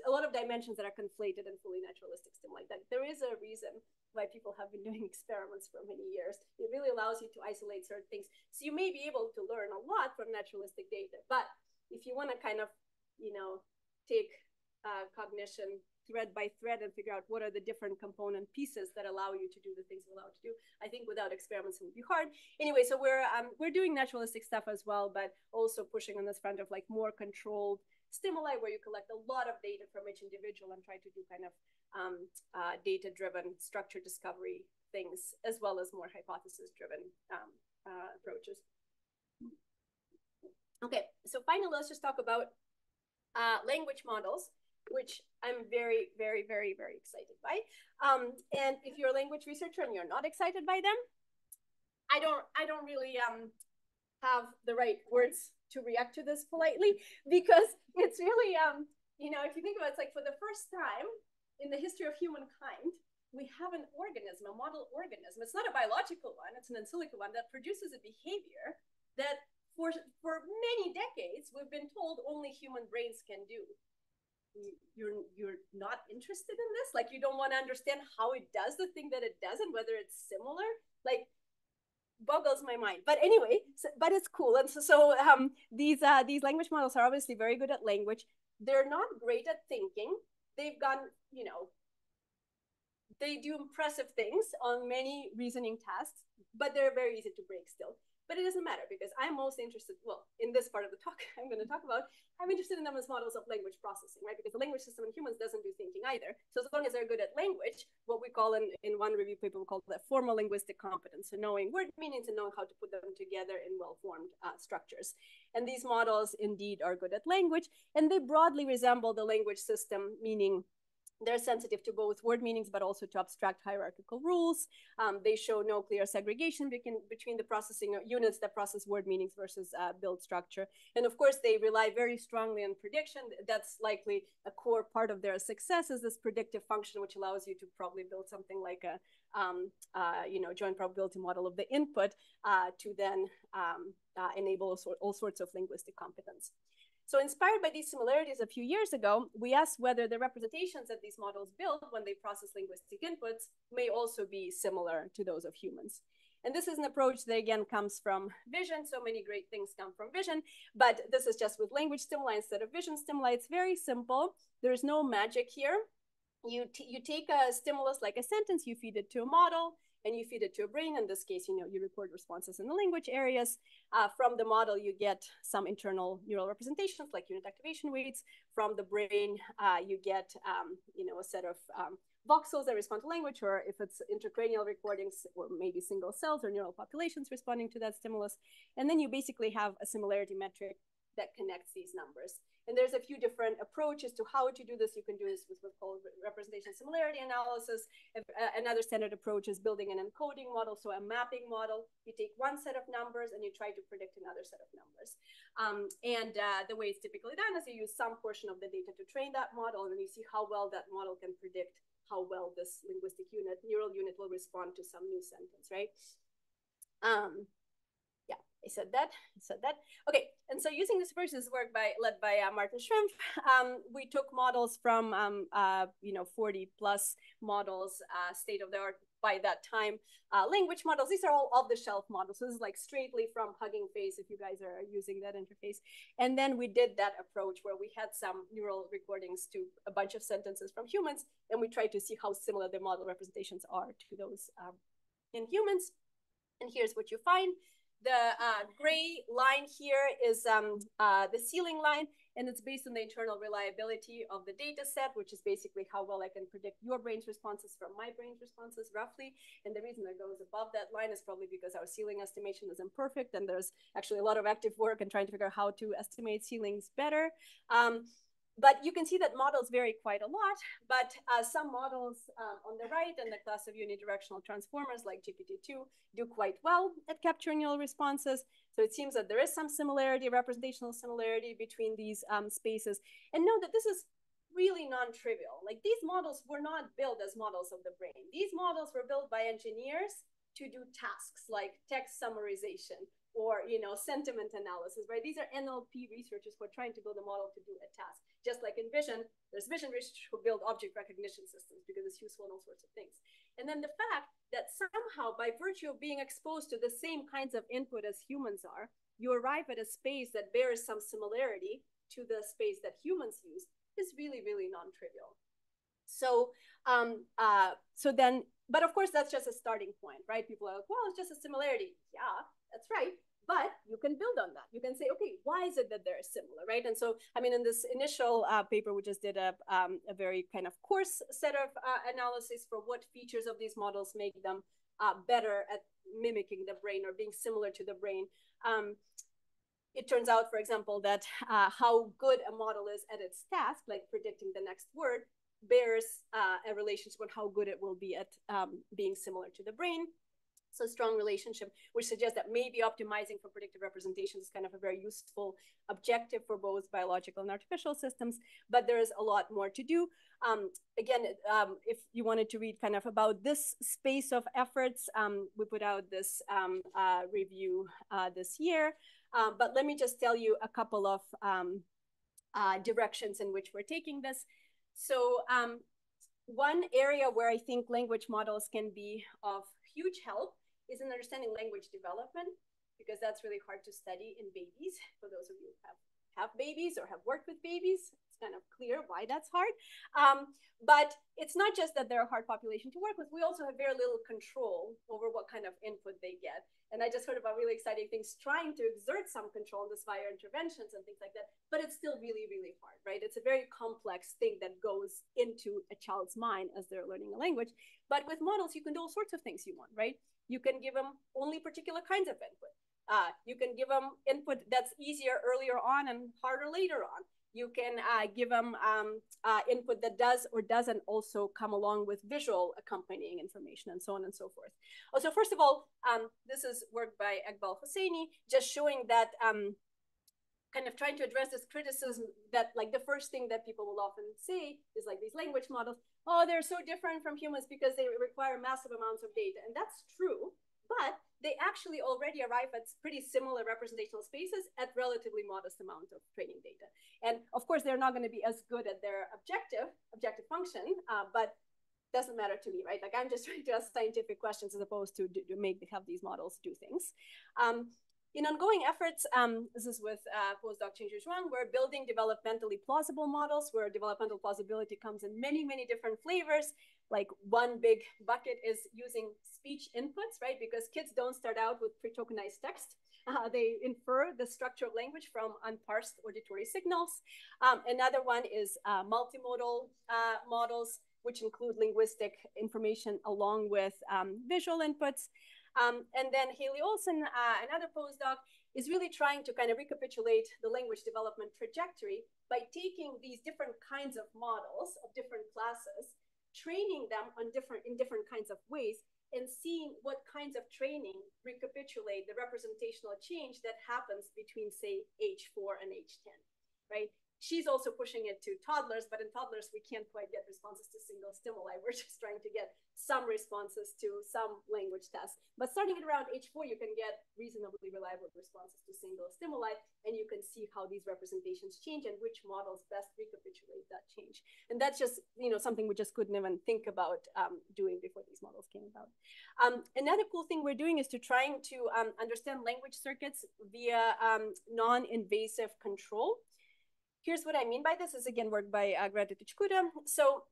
lot of dimensions that are conflated in fully naturalistic stimuli. That there is a reason why people have been doing experiments for many years. It really allows you to isolate certain things. So you may be able to learn a lot from naturalistic data, but if you want to kind of, you know, take cognition thread by thread and figure out what are the different component pieces that allow you to do the things you're allowed to do, I think without experiments it would be hard. Anyway, so we're doing naturalistic stuff as well, but also pushing on this front of like more controlled stimuli, where you collect a lot of data from each individual and try to do kind of data-driven structure discovery things, as well as more hypothesis-driven approaches. Okay, so finally, let's just talk about language models, which I'm very, very, very, very excited by. And if you're a language researcher and you're not excited by them, I don't really have the right words to react to this politely, because it's really, you know, if you think about it, it's like for the first time in the history of humankind, we have an organism, a model organism. It's not a biological one, it's an in silico one that produces a behavior that for many decades, we've been told only human brains can do. You're not interested in this? Like, you don't want to understand how it does the thing that it does and whether it's similar? Like, boggles my mind. But anyway, but it's cool. And these language models are obviously very good at language. They're not great at thinking. They've gone, you know, they do impressive things on many reasoning tasks, but they're very easy to break still. But it doesn't matter, because I'm most interested, well, in this part of the talk I'm going to talk about, I'm interested in them as models of language processing, right? Because the language system in humans doesn't do thinking either. So as long as they're good at language, what we call in one review paper, we call that formal linguistic competence. So knowing word meanings and knowing how to put them together in well-formed structures. And these models indeed are good at language, and they broadly resemble the language system, meaning they're sensitive to both word meanings, but also to abstract hierarchical rules. They show no clear segregation between the processing units that process word meanings versus build structure. And of course, they rely very strongly on prediction. That's likely a core part of their success, is this predictive function, which allows you to probably build something like a you know, joint probability model of the input to then enable all sorts of linguistic competence. So inspired by these similarities a few years ago, we asked whether the representations that these models build when they process linguistic inputs may also be similar to those of humans. And this is an approach that, again, comes from vision. So many great things come from vision, but this is just with language stimuli instead of vision stimuli. It's very simple. There's no magic here. You take a stimulus like a sentence, you feed it to a model, and you feed it to a brain. In this case, you know, you record responses in the language areas. From the model, you get some internal neural representations like unit activation weights. From the brain, you get, you know, a set of voxels that respond to language, or if it's intracranial recordings, or maybe single cells or neural populations responding to that stimulus. And then you basically have a similarity metric that connects these numbers. And there's a few different approaches to how to do this. You can do this with what's called representation similarity analysis. Another standard approach is building an encoding model, so a mapping model. You take one set of numbers and you try to predict another set of numbers. The way it's typically done is you use some portion of the data to train that model, and then you see how well that model can predict how well this linguistic neural unit will respond to some new sentence, right? Yeah, I said that. Okay, and so using this approach, this work led by Martin Schrimpf, we took models from, you know, 40 plus models, state of the art by that time, language models. These are all off-the-shelf models. So this is like straightly from Hugging Face, if you guys are using that interface. And then we did that approach where we had some neural recordings to a bunch of sentences from humans, and we tried to see how similar the model representations are to those in humans. And here's what you find. The gray line here is the ceiling line, and it's based on the internal reliability of the data set, which is basically how well I can predict your brain's responses from my brain's responses roughly. And the reason that goes above that line is probably because our ceiling estimation is imperfect, and there's actually a lot of active work in trying to figure out how to estimate ceilings better. But you can see that models vary quite a lot, but some models on the right and the class of unidirectional transformers like GPT-2 do quite well at capturing neural responses. So it seems that there is some similarity, representational similarity between these spaces. And note that this is really non-trivial. Like, these models were not built as models of the brain. These models were built by engineers to do tasks like text summarization or, you know, sentiment analysis, right? These are NLP researchers who are trying to build a model to do a task. Just like in vision, there's vision researchers who build object recognition systems because it's useful in all sorts of things. And then the fact that somehow, by virtue of being exposed to the same kinds of input as humans are, you arrive at a space that bears some similarity to the space that humans use is really, really non-trivial. So, but of course, that's just a starting point, right? People are like, well, it's just a similarity. Yeah, that's right. But you can build on that. You can say, okay, why is it that they're similar, right? And so, I mean, in this initial paper, we just did a very kind of coarse set of analysis for what features of these models make them better at mimicking the brain or being similar to the brain. It turns out, for example, that how good a model is at its task, like predicting the next word, bears a relationship on how good it will be at being similar to the brain. So strong relationship, which suggests that maybe optimizing for predictive representation is kind of a very useful objective for both biological and artificial systems, but there is a lot more to do. Again, if you wanted to read kind of about this space of efforts, we put out this review this year. But let me just tell you a couple of directions in which we're taking this. So one area where I think language models can be of huge help is in understanding language development, because that's really hard to study in babies. For those of you who have babies or have worked with babies, it's kind of clear why that's hard. But it's not just that they're a hard population to work with. We also have very little control over what kind of input they get. And I just heard about really exciting things trying to exert some control on this via interventions and things like that. But it's still really, really hard, right? It's a very complex thing that goes into a child's mind as they're learning a language. But with models, you can do all sorts of things you want, right? You can give them only particular kinds of input. You can give them input that's easier earlier on and harder later on. You can give them input that does or doesn't also come along with visual accompanying information and so on and so forth. Oh, so first of all, this is work by Iqbal Hosseini, just showing that kind of trying to address this criticism that like the first thing that people will often say is like these language models, oh, they're so different from humans because they require massive amounts of data. And that's true, but they actually already arrive at pretty similar representational spaces at relatively modest amount of training data. And of course, they're not going to be as good at their objective function, but doesn't matter to me, right? Like I'm just trying to ask scientific questions as opposed to have these models do things. In ongoing efforts, this is with postdoc Qingzhi Zhuang, we're building developmentally plausible models where developmental plausibility comes in many, many different flavors. Like one big bucket is using speech inputs, right? Because kids don't start out with pre-tokenized text. They infer the structure of language from unparsed auditory signals. Another one is multimodal models, which include linguistic information along with visual inputs. And then Haley Olson, another postdoc, is really trying to kind of recapitulate the language development trajectory by taking these different kinds of models of different classes, training them on in different kinds of ways, and seeing what kinds of training recapitulate the representational change that happens between, say, age 4 and age 10, right? She's also pushing it to toddlers, but in toddlers, we can't quite get responses to single stimuli. We're just trying to get some responses to some language tests. But starting at around age 4, you can get reasonably reliable responses to single stimuli, and you can see how these representations change and which models best recapitulate that change. And that's just something we just couldn't even think about doing before these models came about. Another cool thing we're doing is to trying to understand language circuits via non-invasive control. Here's what I mean by this. Is again work by Greta Tuchkuda. So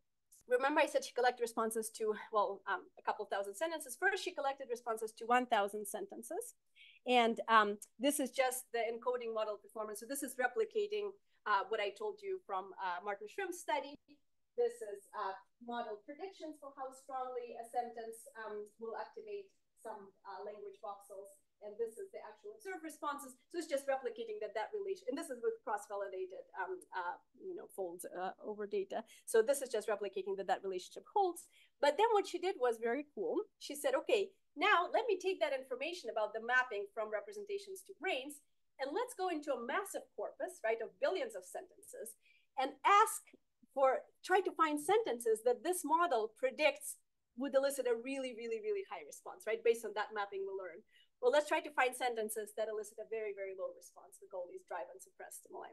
remember I said she collected responses to, well, a couple thousand sentences. First, she collected responses to 1,000 sentences. And this is just the encoding model performance. So this is replicating what I told you from Martin Shrimp's study. This is model predictions for how strongly a sentence will activate some language voxels. And this is the actual observed responses. So it's just replicating that relation. And this is with cross-validated, folds over data. So this is just replicating that relationship holds. But then what she did was very cool. She said, okay, now let me take that information about the mapping from representations to brains, and let's go into a massive corpus, right, of billions of sentences, and try to find sentences that this model predicts would elicit a really, really, really high response, right, based on that mapping we learned. Well, let's try to find sentences that elicit a very, very low response with all these drive and suppress stimuli.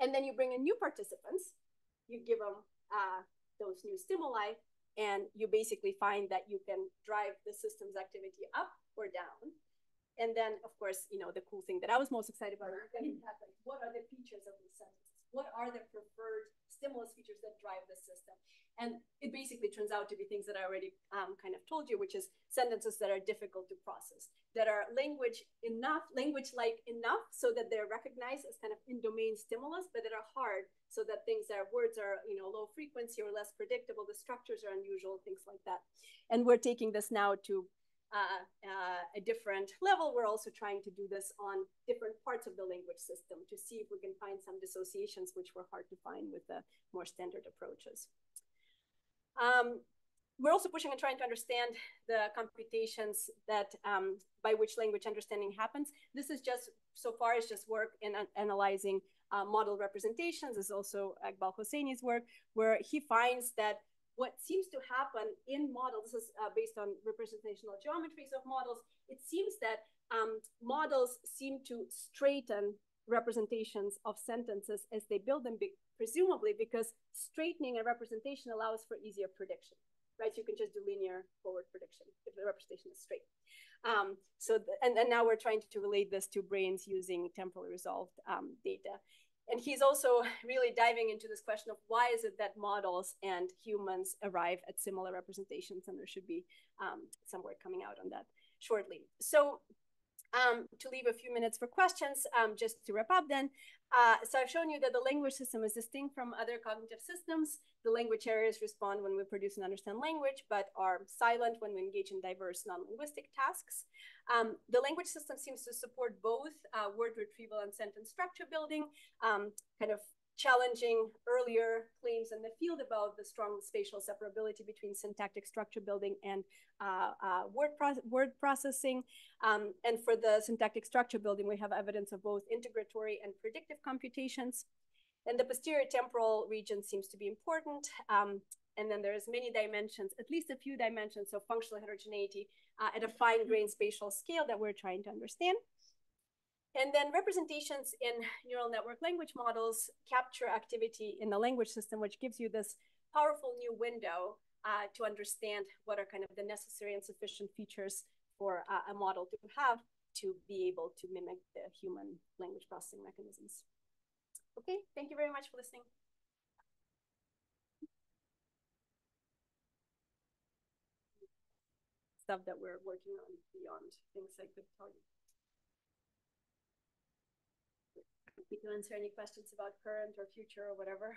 And then you bring in new participants, you give them those new stimuli, and you basically find that you can drive the system's activity up or down. And then, of course, the cool thing that I was most excited about is getting at, like, what are the features of these sentences? What are the preferred stimulus features that drive the system? And it basically turns out to be things that I already kind of told you, which is sentences that are difficult to process, that are language-like enough so that they're recognized as kind of in-domain stimulus, but that are hard so that words are, low frequency or less predictable, the structures are unusual, things like that. And we're taking this now to a different level. We're also trying to do this on different parts of the language system to see if we can find some dissociations which were hard to find with the more standard approaches. We're also pushing and trying to understand the computations that by which language understanding happens. This is just, so far, it's just work in analyzing model representations. This is also Iqbal Hosseini's work, where he finds that what seems to happen in models, this is based on representational geometries of models, it seems that models seem to straighten representations of sentences as they build them, presumably because straightening a representation allows for easier prediction, right? So you can just do linear forward prediction if the representation is straight. And now we're trying to relate this to brains using temporally resolved data. And he's also really diving into this question of why is it that models and humans arrive at similar representations, and there should be some work coming out on that shortly. So to leave a few minutes for questions, just to wrap up then. So I've shown you that the language system is distinct from other cognitive systems. The language areas respond when we produce and understand language, but are silent when we engage in diverse non-linguistic tasks. The language system seems to support both word retrieval and sentence structure building, kind of challenging earlier claims in the field about the strong spatial separability between syntactic structure building and word processing. And for the syntactic structure building, we have evidence of both integratory and predictive computations. And the posterior temporal region seems to be important. And then there's many dimensions, at least a few dimensions of functional heterogeneity at a fine-grained spatial scale that we're trying to understand. And then representations in neural network language models capture activity in the language system, which gives you this powerful new window to understand what are kind of the necessary and sufficient features for a model to have to be able to mimic the human language processing mechanisms. Okay, thank you very much for listening. Stuff that we're working on beyond things I could tell you. We can answer any questions about current or future or whatever.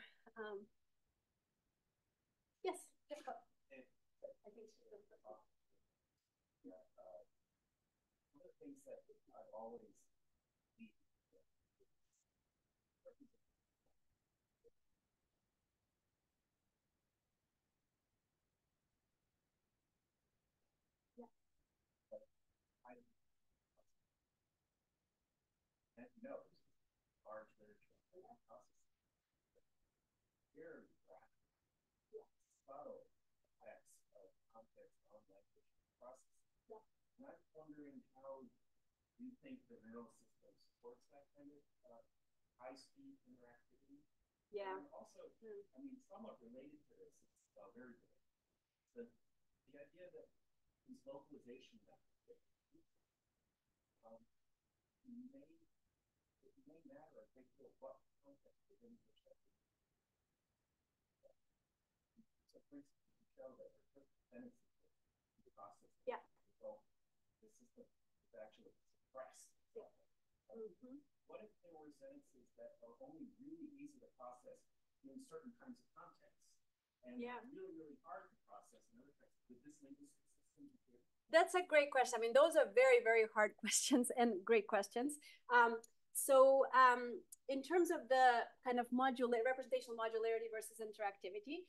Yes, Jacob. I think so. Yeah, one of the things that I've always knows large literature processing very rapid, subtle effects of context on language processing. And I'm wondering how you think the neural system supports that kind of high-speed interactivity. Yeah. And also, I mean, somewhat related to this, it's very related. The idea that these localization methods may matter a great deal what context within which that is. So, for instance, you show that there are certain tendencies to the process. Yeah. So, the system is actually suppressed. Yeah. What if there were sentences that are only really easy to process in certain kinds of contexts and really, really hard to process in other contexts? Would this linguistic system do? That's a great question. I mean, those are very, very hard questions and great questions. In terms of the kind of representational modularity versus interactivity,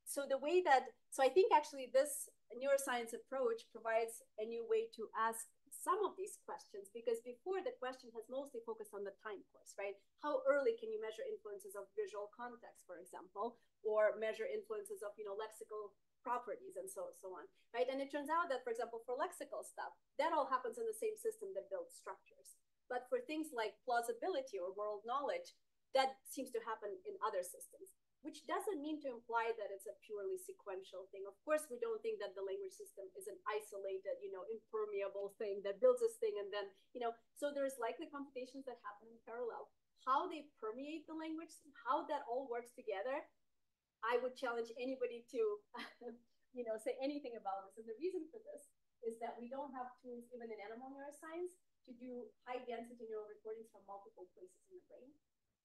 so I think actually this neuroscience approach provides a new way to ask some of these questions, because before the question has mostly focused on the time course, right? How early can you measure influences of visual context, for example, or measure influences of, lexical properties and so on, right? And it turns out that, for example, for lexical stuff, that all happens in the same system that builds structures. But for things like plausibility or world knowledge, that seems to happen in other systems, which doesn't mean to imply that it's a purely sequential thing. Of course, we don't think that the language system is an isolated, impermeable thing that builds this thing and then, so there's likely computations that happen in parallel. How they permeate the language system, how that all works together, I would challenge anybody to, say anything about this. And the reason for this is that we don't have tools, even in animal neuroscience, to do high density neural recordings from multiple places in the brain.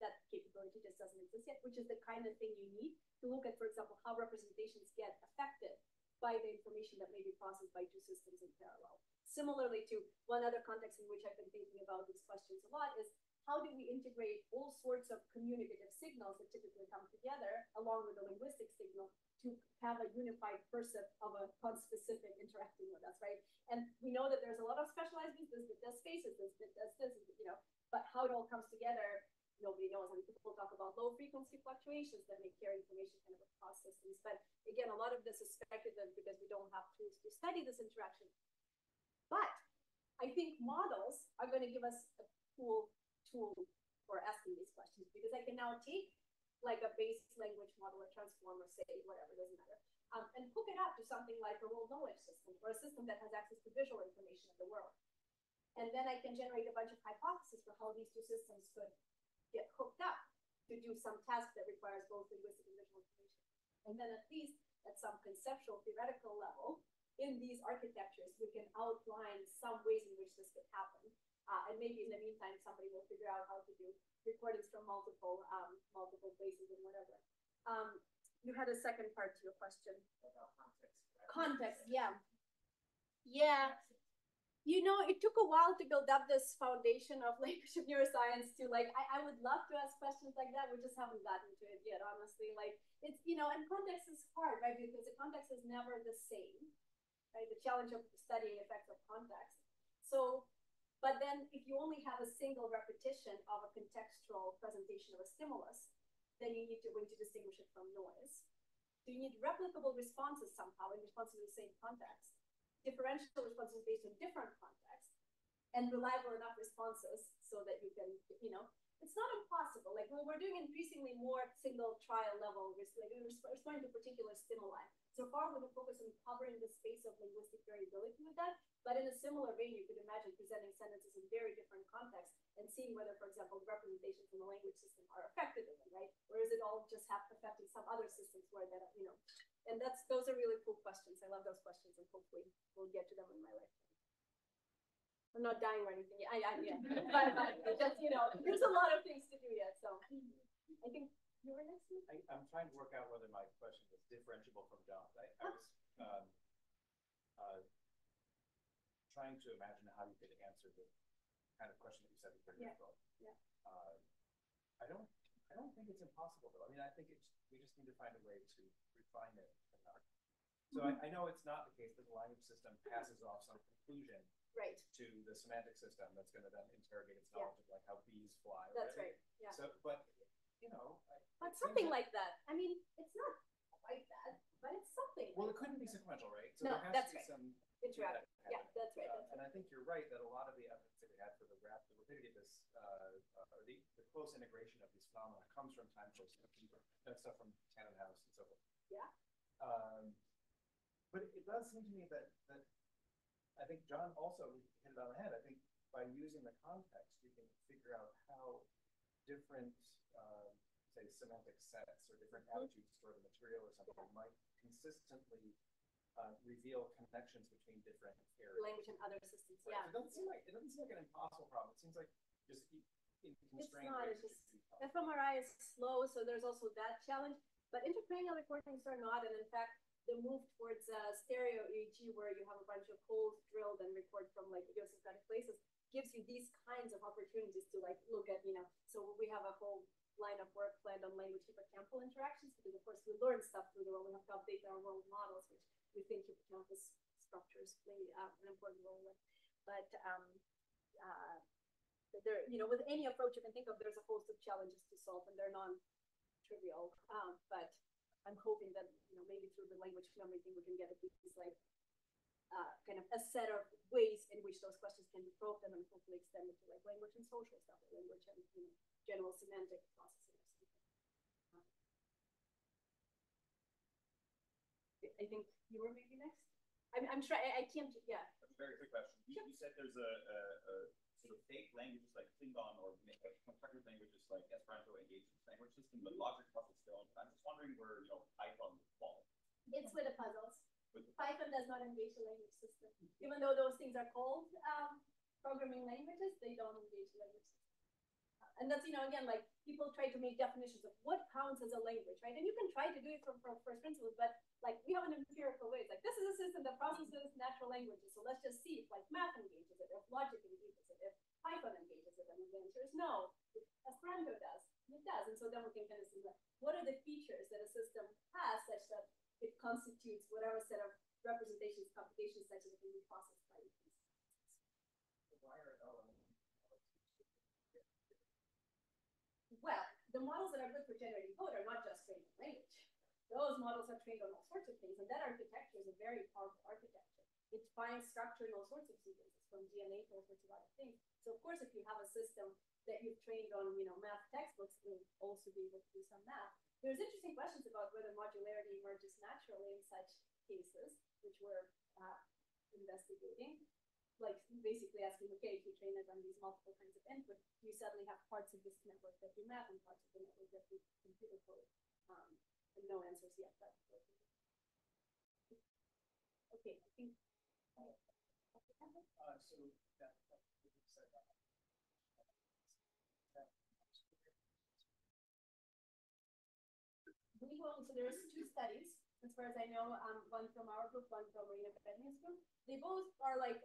That capability just doesn't exist yet, which is the kind of thing you need to look at, for example, how representations get affected by the information that may be processed by two systems in parallel. Similarly to one other context in which I've been thinking about these questions a lot is how do we integrate all sorts of communicative signals that typically come together along with a linguistic signal to have a unified percept of a conspecific interacting with us, right? And we know that there's a lot of specialized bits, this bit does spaces, this bit does this, but how it all comes together, nobody knows. I mean, people talk about low frequency fluctuations that may carry information kind of across systems. But again, a lot of this is speculative because we don't have tools to study this interaction. But I think models are going to give us a cool tool for asking these questions, because I can now take like a base language model or transformer, say, whatever, doesn't matter, and hook it up to something like a world knowledge system or a system that has access to visual information of the world. And then I can generate a bunch of hypotheses for how these two systems could get hooked up to do some task that requires both linguistic and visual information. And then at least at some conceptual, theoretical level, in these architectures, we can outline some ways in which this could happen. And maybe in the meantime, somebody will figure out how to do recordings from multiple places and whatever. You had a second part to your question. About context. Right? Context, yeah. Yeah. It took a while to build up this foundation of language of neuroscience to I would love to ask questions like that. We just haven't gotten to it yet, honestly. It's, and context is hard, right? Because the context is never the same, right? The challenge of studying effects of context. So, but then if you only have a single repetition of a contextual presentation of a stimulus, then you need to distinguish it from noise. So you need replicable responses somehow in response to the same context. Differential responses based on different contexts, and reliable enough responses so that you can, it's not impossible. Like we're doing increasingly more single trial level, responding to particular stimuli. So far, we've been focused on covering the space of linguistic variability with that, but in a similar vein, you could imagine presenting sentences in very different contexts and seeing whether, for example, representations in the language system are affected in them, right? Or is it all just affecting some other systems where that, and those are really cool questions. I love those questions, and hopefully we'll get to them in my lifetime. I'm not dying or anything. But just, there's a lot of things to do yet. So I think you were next. I'm trying to work out whether my question was differentiable from John's. I was trying to imagine how you could answer the kind of question that you said was very difficult. Yeah. I don't think it's impossible though. I mean, I think we just need to find a way to refine it enough. So I know it's not the case that the language system passes off some conclusion to the semantic system that's going to then interrogate its knowledge of like how bees fly. That's right. Yeah. So, but but something like that. I mean, it's not quite that, but it's something. Well, it couldn't be sequential, right? So no, there has to be some interaction. Yeah, that's right. And I think you're right that a lot of the evidence that we had for the rapidity of this, or the close integration of these phenomena comes from time course. That stuff from Tannenhouse and so forth. Yeah. But it does seem to me that I think John also hit it on the head. I think by using the context, we can figure out how different, say, semantic sets or different attitudes toward the material or something might consistently reveal connections between different areas. Language and other systems, right. So it doesn't seem like an impossible problem. It seems like just in constrained ways. It's not. fMRI is slow, so there's also that challenge. But intracranial recordings are not, and in fact, the move towards stereo EEG, where you have a bunch of holes drilled and record from like idiosyncratic places, gives you these kinds of opportunities to like look at, so we have a whole line of work planned on language hippocampal interactions, because of course we learn stuff through the world. We have to update our world models, which we think hippocampus structures play an important role with. But there, with any approach you can think of, there's a host of challenges to solve, and they're non-trivial. But I'm hoping that maybe through the language memory thing, we can get at least like kind of a set of ways in which those questions can be probed, and then hopefully extend it to like language and social stuff, or language and general semantic processing or something. I think you were maybe next. I'm trying. I can't. Yeah. That's a very quick question. You said there's a sort of take languages like Klingon or constructed languages like Esperanto engage in language system, but logic puzzles don't. I'm just wondering where Python would fall. It's with the puzzles. Python does not engage the language system. Even though those things are called programming languages, they don't engage the language system. And that's, again, like people try to make definitions of what counts as a language, right? And you can try to do it from first principles, but like we have an empirical way. It's like, this is a system that processes natural languages. So let's just see if like math engages it, if logic engages it, if Python engages it. And the answer is no. Esperanto does. It does. And so then we can kind of see like, what are the features that a system has such that it constitutes whatever set of representations, computations such that it can be processed by these. Well, the models that are good for generating code are not just trained on language. Those models are trained on all sorts of things, and that architecture is a very powerful architecture. It finds structure in all sorts of sequences, from DNA to all sorts of other things. So of course, if you have a system that you've trained on, math textbooks, it will also be able to do some math. There's interesting questions about whether modularity emerges naturally in such cases, which we're investigating. Like basically asking, okay, if you train it on these multiple kinds of input, you suddenly have parts of this network that do math and parts of the network that do computer code. And no answers yet. But okay, I think. So we will. So there's two studies, as far as I know, one from our group, one from Marina Bedni's group. They both are like,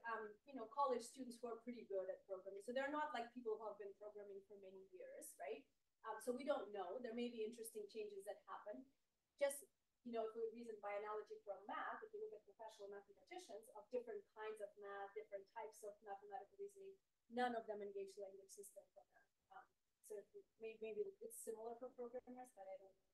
college students who are pretty good at programming. So they're not like people who have been programming for many years, right? So we don't know. There may be interesting changes that happen. Just, if we reason by analogy from math, if you look at professional mathematicians of different kinds of math, different types of mathematical reasoning, none of them engage the language system from that. So maybe it's similar for programmers, but I don't know.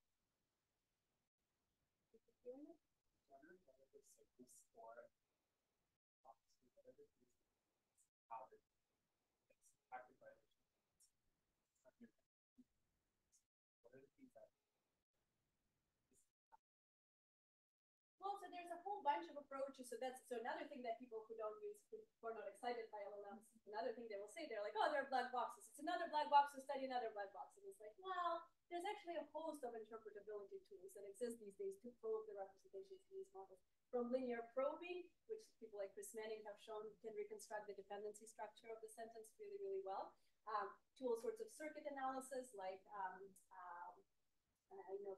Well, so there's a whole bunch of approaches. So another thing that people who don't use, who are not excited by LLMs, another thing they will say, they're like, oh, they're black boxes. It's another black box to study another black box. And it's like, well, there's actually a host of interpretability tools that exist these days to probe the representations of these models. From linear probing, which people like Chris Manning have shown can reconstruct the dependency structure of the sentence really, really well, to all sorts of circuit analysis, like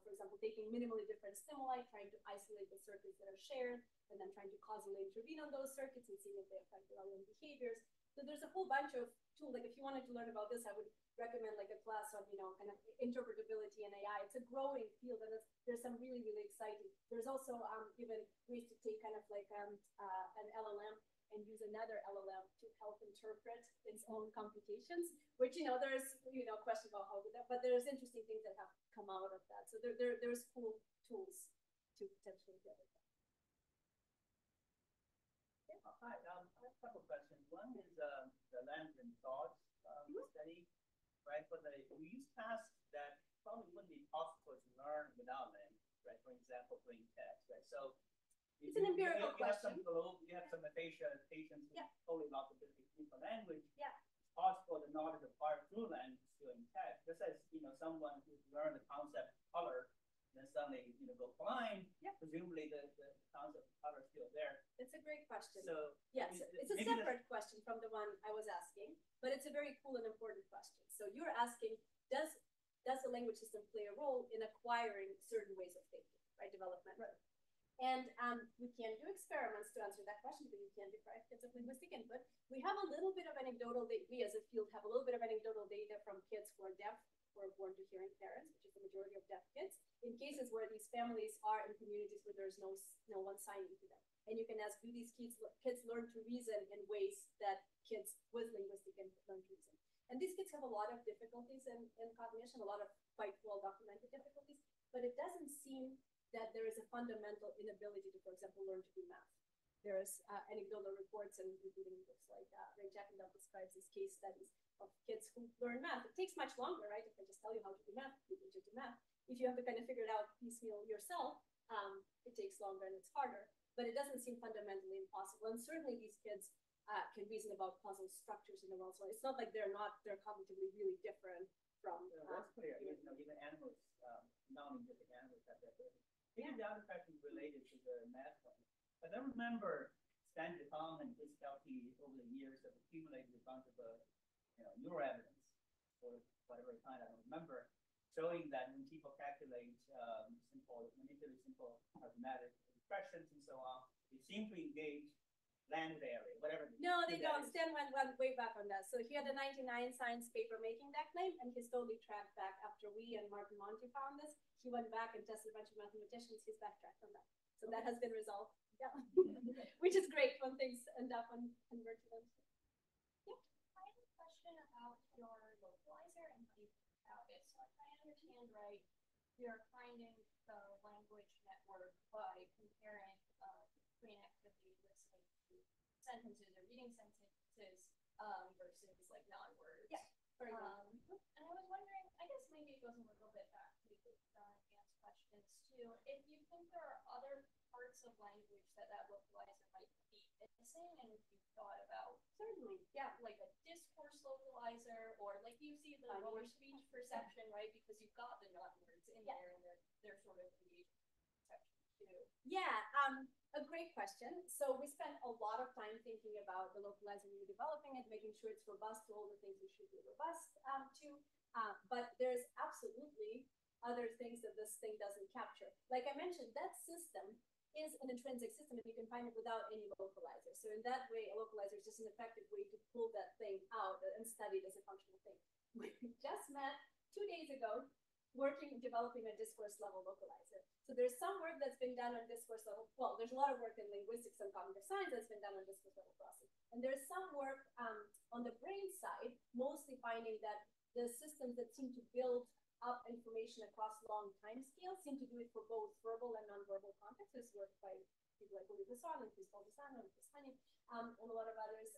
for example, taking minimally different stimuli, trying to isolate the circuits that are shared, and then trying to causally intervene on those circuits and seeing if they affect their own behaviors. So there's a whole bunch of tools. Like if you wanted to learn about this, I would recommend like a class on, kind of interpretability and AI. It's a growing field, and there's some really, really exciting. There's also even ways to take kind of like an LLM and use another LLM to help interpret its own computations, which, there's, question about how to do that, but there's interesting things that have come out of that. So there's cool tools to potentially get it. Yeah. Hi, I have a couple of questions. One is the land and thoughts study, right? We use tasks that probably wouldn't be possible to learn without language, right? For example, plain text, right? So it's an empirical question. You have some patients yeah. totally not the ability to for language. Yeah. It's possible the knowledge acquired through language is still intact. Just as someone who's learned the concept of color, and then suddenly go blind. Yeah. Presumably the concept of color is still there. It's a great question. So yes, it's a separate question from the one I was asking, but it's a very cool and important question. So you're asking, does the language system play a role in acquiring certain ways of thinking, right? Development. Right. And we can do experiments to answer that question, but you can deprive kids of linguistic input. We have a little bit of anecdotal data, we as a field have a little bit of anecdotal data from kids who are deaf, who are born to hearing parents, which is the majority of deaf kids, in cases where these families are in communities where there's no one signing to them. And you can ask, do these kids learn to reason in ways that kids with linguistic input learn to reason? And these kids have a lot of difficulties in cognition, a lot of quite well-documented difficulties, but it doesn't seem that there is a fundamental inability to, for example, learn to do math. There's anecdotal reports, and including books like Ray Jackendorf describes these case studies of kids who learn math. It takes much longer, right? If I just tell you how to do math, you can do math. If you have to kind of figure it out piecemeal yourself, it takes longer and it's harder. But it doesn't seem fundamentally impossible. And certainly these kids can reason about causal structures in the world. So it's not like they're cognitively really different from. That's clear. Even animals, non-linguistic animals have that ability. Maybe the other question related to the math one. But I remember Stanley Fung and his LP over the years have accumulated a bunch of neural evidence or whatever kind. I don't remember, showing that when people calculate manipulate simple arithmetic expressions and so on, they seem to engage land area, whatever. No, they don't. Stan went way back on that. So he had a 99 science paper making that claim, and he's totally tracked back after we and Martin Monti found this. He went back and tested a bunch of mathematicians. He's backtracked on that. So that has been resolved. Yeah. Which is great when things end up on convert to them. Yeah. I have a question about your localizer and how you think about it. So if I understand right, you're finding the language network by comparing brain activity listening to sentences or reading sentences versus like non-words. Yeah. Very good. And I was wondering, I guess maybe it goes a little bit back to advanced questions too. If you think there are other parts of language that localizer might be missing, and if you thought about Certainly, yeah, like a discourse localizer, or like you see the lower speech perception, right? Because you've got the non-words in there, and they're sort of engaged perception too. Yeah, a great question. So we spent a lot of time thinking about the localizer when we were developing it, making sure it's robust to all the things it should be robust to. But there's absolutely other things that this thing doesn't capture. Like I mentioned, that system is an intrinsic system, and you can find it without any localizer. So in that way, a localizer is just an effective way to pull that thing out and study it as a functional thing. We just met 2 days ago developing a discourse level localizer. So there's some work that's been done on discourse level. Well, there's a lot of work in linguistics and cognitive science that's been done on discourse level processing. And there's some work on the brain side, mostly finding that the systems that seem to build up information across long time scales seem to do it for both verbal and nonverbal contexts. This work by people like Louis Besson and Chris Baldessano and Chris Honey, and a lot of others.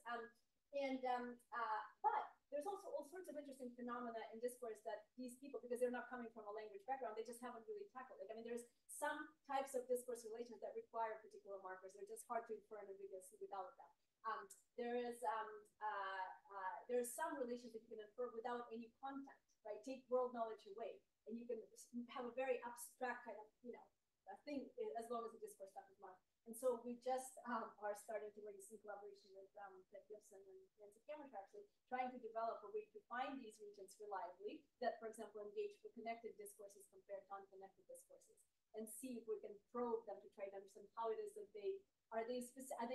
But there's also all sorts of interesting phenomena in discourse that these people, because they're not coming from a language background, they just haven't really tackled. Like, I mean, there's some types of discourse relations that require particular markers. They're just hard to infer ambiguously without them. There's some relations that you can infer without any content, right? Take world knowledge away, and you can have a very abstract kind of, a thing as long as the discourse stuff is marked. And so we just are starting to work in collaboration with Ted Gibson and Nancy Cameron, actually trying to develop a way to find these regions reliably that, for example, engage with connected discourses compared to unconnected discourses, and see if we can probe them to try to understand how it is that are they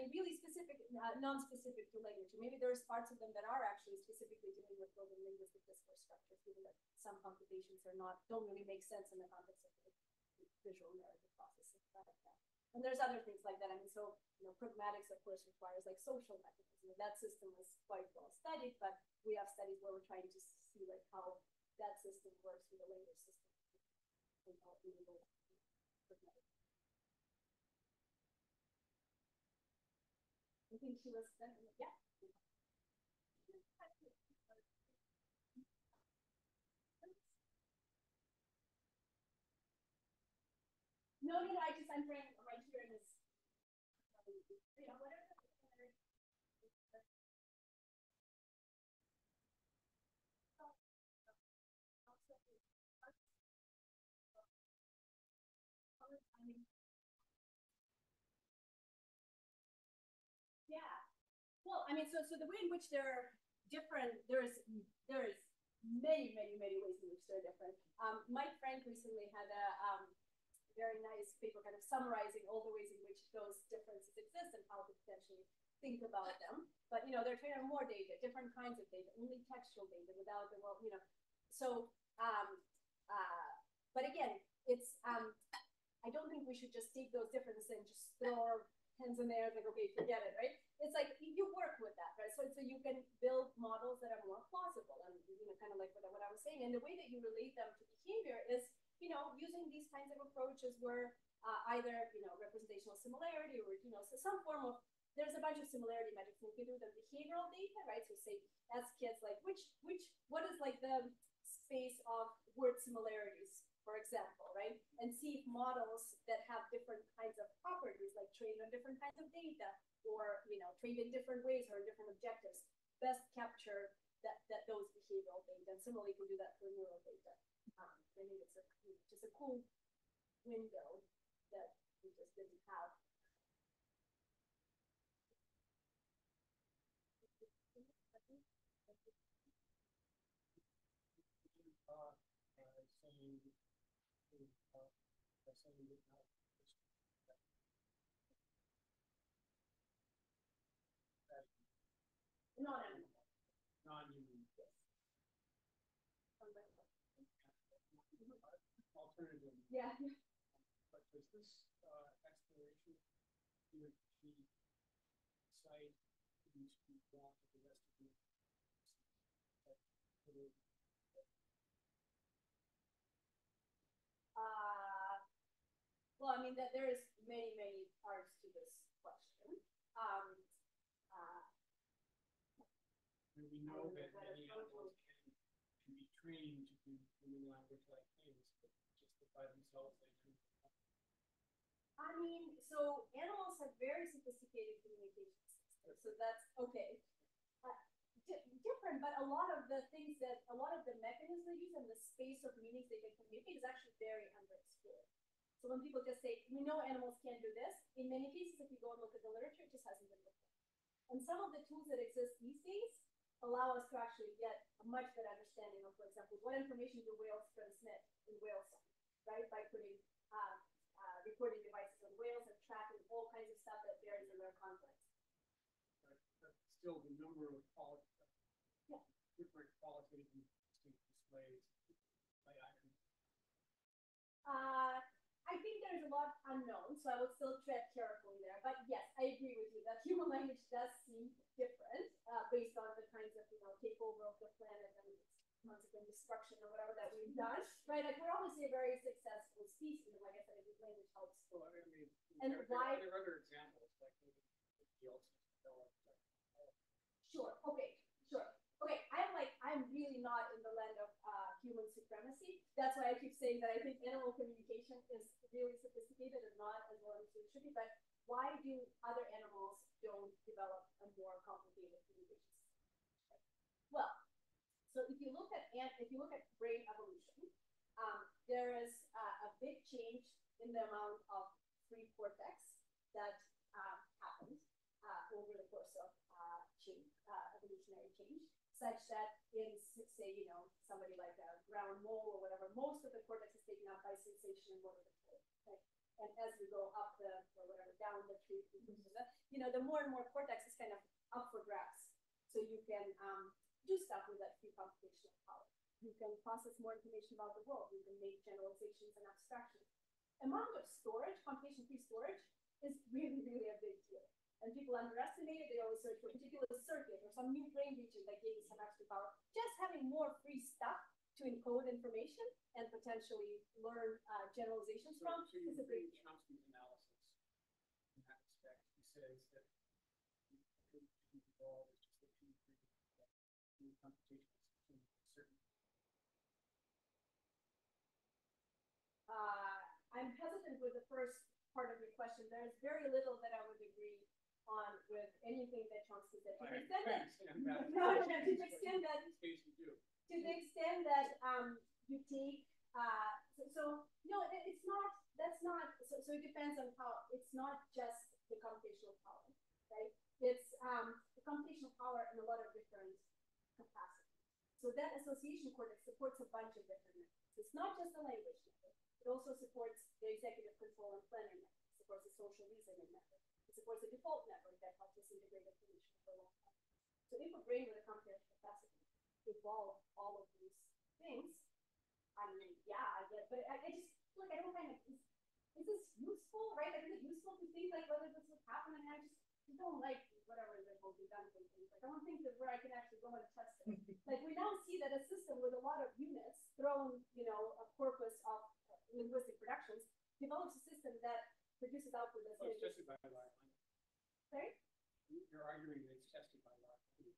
really specific, non-specific to language? Or maybe there's parts of them that are actually specifically dealing with building linguistic discourse structures, given that some computations don't really make sense in the context of visual narrative processing. And there's other things like that. I mean, so pragmatics, of course, requires like social mechanism. That system is quite well studied, but we have studies where we're trying to see like how that system works with the language system. I think she was done. Yeah. No, I'm trying right here in this. Whatever. Yeah. Well, I mean, so the way in which they're different, there's many ways in which they're different. Mike Frank recently had a very nice paper kind of summarizing all the ways in which those differences exist and how to potentially think about them. But they're trained on more data, different kinds of data, only textual data without the So, but again, it's I don't think we should just take those differences and just throw our hands in the air like, okay, forget it, right? It's like you work with that, right? So you can build models that are more plausible, and kind of like what I was saying. And the way that you relate them to behavior is, using these kinds of approaches where either representational similarity or so some form of, there's a bunch of similarity metrics. You can do the behavioral data, right? So say ask kids like what is like the space of word similarities for example, right? And see if models that have different kinds of properties, like trained on different kinds of data, or trained in different ways or different objectives, best capture that those behavioral data. And similarly, you can do that for neural data. I think it's just a cool window that we just didn't have. Non-animal. Non-human. Yes. Alternative. Yeah. But does this exploration do it site needs to be brought to the rest of the well, I mean that there is many parts to this question. And we know that many animals can be trained to do human language-like things, but just by themselves they do. I mean, so animals have very sophisticated communication systems, so that's okay. Different, but a lot of the mechanisms they use and the space of meanings they can communicate is actually very underexplored. So when people just say, we know animals can't do this, in many cases, if you go and look at the literature, it just hasn't been looked at. And some of the tools that exist these days allow us to actually get a much better understanding of, for example, what information do whales transmit in whale sound, right? By putting recording devices on whales and tracking all kinds of stuff that varies in their context. But still, the number of different qualitative and displays by item. I think there's a lot unknown, so I would still tread carefully there. But yes, I agree with you that human language does seem different based on the kinds of takeover of the planet and consequent destruction or whatever that we've done, right? Like we're obviously a very successful species, and like I said, language helps. Well, I mean, and there why? There are other examples like the Sure. Okay. Sure. Okay. I'm really not in the land of human supremacy. That's why I keep saying that I think animal communication is really sophisticated and not as well as it should be. But why do other animals don't develop a more complicated communication system? Well, so if you look at brain evolution, there is a big change in the amount of free cortex that happens over the course of evolutionary change, such that in, say, somebody like a ground mole or whatever, most of the cortex is taken up by sensation and motor control. Right? And as we go up down the tree, the more and more cortex is kind of up for grabs. So you can do stuff with that free computational power. You can process more information about the world. You can make generalizations and abstractions. Amount of storage, computation-free storage, is really a big deal. And people underestimate it. They always search for a particular circuit or some new brain region that gives some extra power. Just having more free stuff to encode information and potentially learn generalizations from is a big deal. Chomsky's analysis in that respect, he says that the evolve is just a new computational system certain. I'm hesitant with the first part of your question. There's very little that I would agree on with anything that Chomsky said. To the extent that you take no, it's not. That's not. So it depends on how. It's not just the computational power, right? It's the computational power in a lot of different capacities. So that association cortex supports a bunch of different networks. It's not just the language network. It also supports the executive control and planning network. It supports the social reasoning network. It supports the default network that helps us integrate information for a long time. So if a brain with a computational capacity evolved all of these things, I mean, yeah, I get it. But I just look, I don't kind of, is this useful, right? Like, is it useful to think like whether this would happen? And I just don't like whatever is supposed to be done with things. Like, I don't think that where I can actually go and test it. Like, we now see that a system with a lot of units thrown, a corpus of linguistic productions develops a system that produces output that's tested by large language. Sorry? You're arguing that it's tested by large language.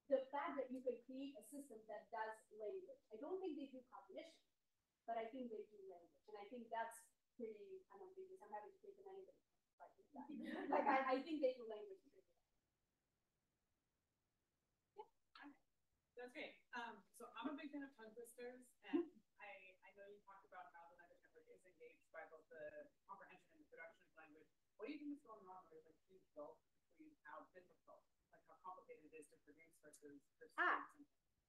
The fact that you can create a system that does language. I don't think they do cognition, but I think they do language. And I think that's pretty unambiguous. I'm happy to take an angle. Like I think they do language. That's great. So I'm a big fan of tongue twisters, and I know you talked about how the language network is engaged by both the comprehension and the production of language. What do you think is going on where there's like huge gulf between how difficult, like how complicated it is to produce versus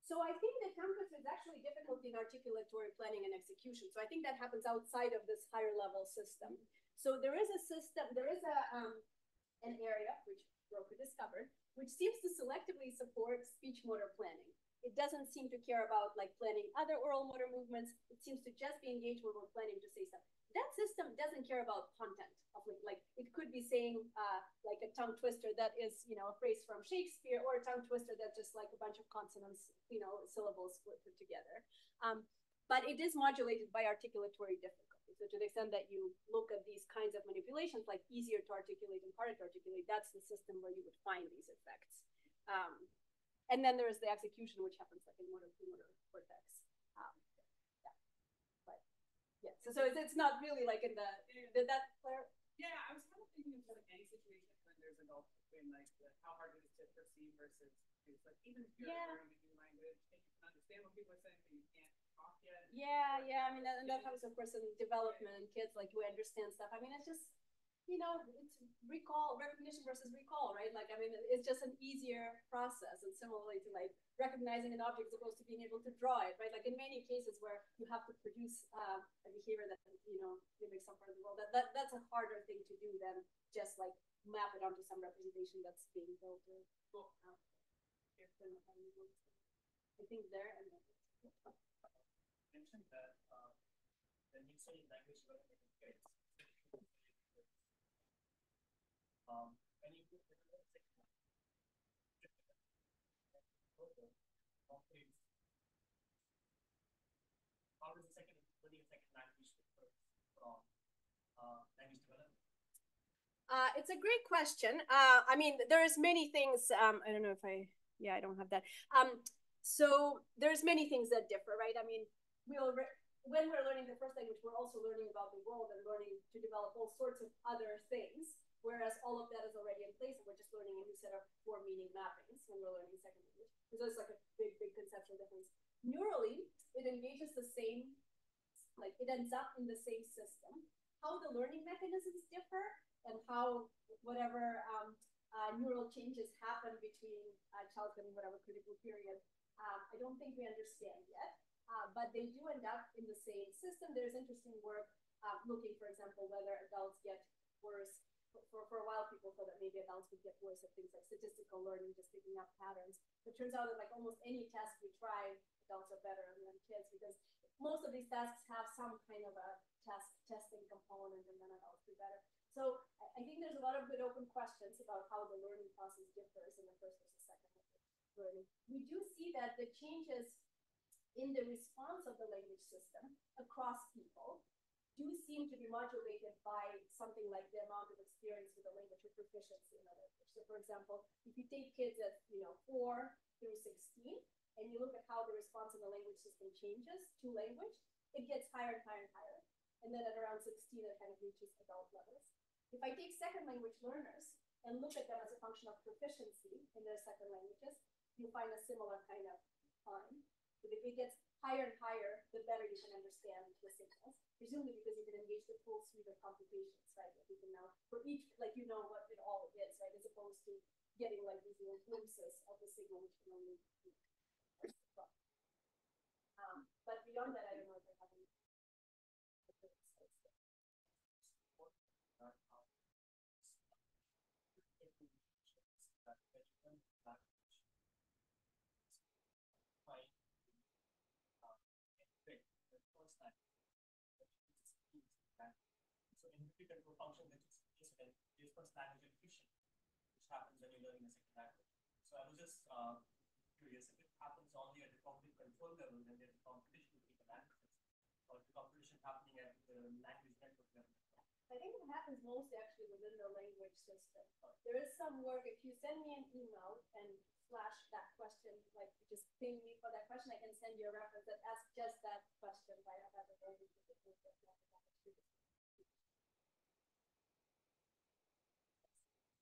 So I think the tongue twister is actually difficult in articulatory planning and execution. So I think that happens outside of this higher level system. So there is a system, there is an area which Roku discovered, which seems to selectively support speech motor planning. It doesn't seem to care about like planning other oral motor movements. It seems to just be engaged when we're planning to say stuff. That system doesn't care about content. Like it could be saying like a tongue twister that is, you know, a phrase from Shakespeare, or a tongue twister that's just like a bunch of consonants, you know, syllables put together. But it is modulated by articulatory difficulty. So to the extent that you look at these kinds of manipulations, like easier to articulate and harder to articulate, that's the system where you would find these effects. And then there is the execution, which happens like in motor cortex. Yeah, but yeah. So it's not really like in the did that clear? Yeah, I was kind of thinking of like any situation when there's a gulf between like how hard it is to perceive versus produce. Like even if you're learning a new language and you can understand what people are saying, but you can't talk yet. Yeah. I mean, and that happens, of course, in development and kids, like who understand stuff. I mean, it's just, you know, it's recognition versus recall, right? Like, I mean, it's just an easier process. And similarly to like recognizing an object as opposed to being able to draw it, right? Like in many cases where you have to produce a behavior that, you know, mimics some part of the world, that's a harder thing to do than just like map it onto some representation that's being built. Or, I think there and then. Mentioned that when you say language learning in kids, when you put the second how does the second learning a second language differ from language development? It's a great question. I mean, there's many things. I don't know if I don't have that. So there's many things that differ, right? I mean, when we're learning the first language, we're also learning about the world and learning to develop all sorts of other things. Whereas all of that is already in place, and we're just learning a new set of four meaning mappings when we're learning second language. So it's like a big conceptual difference. Neurally, it engages the same, like it ends up in the same system. How the learning mechanisms differ and how whatever neural changes happen between childhood and whatever critical period, I don't think we understand yet. But they do end up in the same system. There's interesting work looking, for example, whether adults get worse. For a while, people thought that maybe adults would get worse at things like statistical learning, just picking up patterns. But it turns out that like almost any test we try, adults are better than kids, because most of these tasks have some kind of a testing component, and then adults do better. So I think there's a lot of good open questions about how the learning process differs in the first versus second learning. We do see that the changes in the response of the language system across people do seem to be modulated by something like the amount of experience with the language or proficiency in the language. So for example, if you take kids at 4 through 16 and you look at how the response in the language system changes to language, it gets higher and higher and higher. And then at around 16, it kind of reaches adult levels. If I take second language learners and look at them as a function of proficiency in their second languages, you find a similar kind of climb. But if it gets higher and higher, the better you can understand the signals, presumably because you can engage the full suite of computations, right? That you can now, for each, like you know what it all is, right? As opposed to getting like these little glimpses of the signal, which can only be. But beyond that, I don't know if I have any. So inhibitor control function that is first language acquisition, which happens when you're learning a second language. So I was just curious if it happens only at the cognitive control level, then there's a competition between the languages, or the competition happening at the language network level. I think it happens mostly actually within the language system. There is some work, if you send me an email and flash that question, like just ping me for that question. I can send you a reference that asks just that question. I don't have it ready.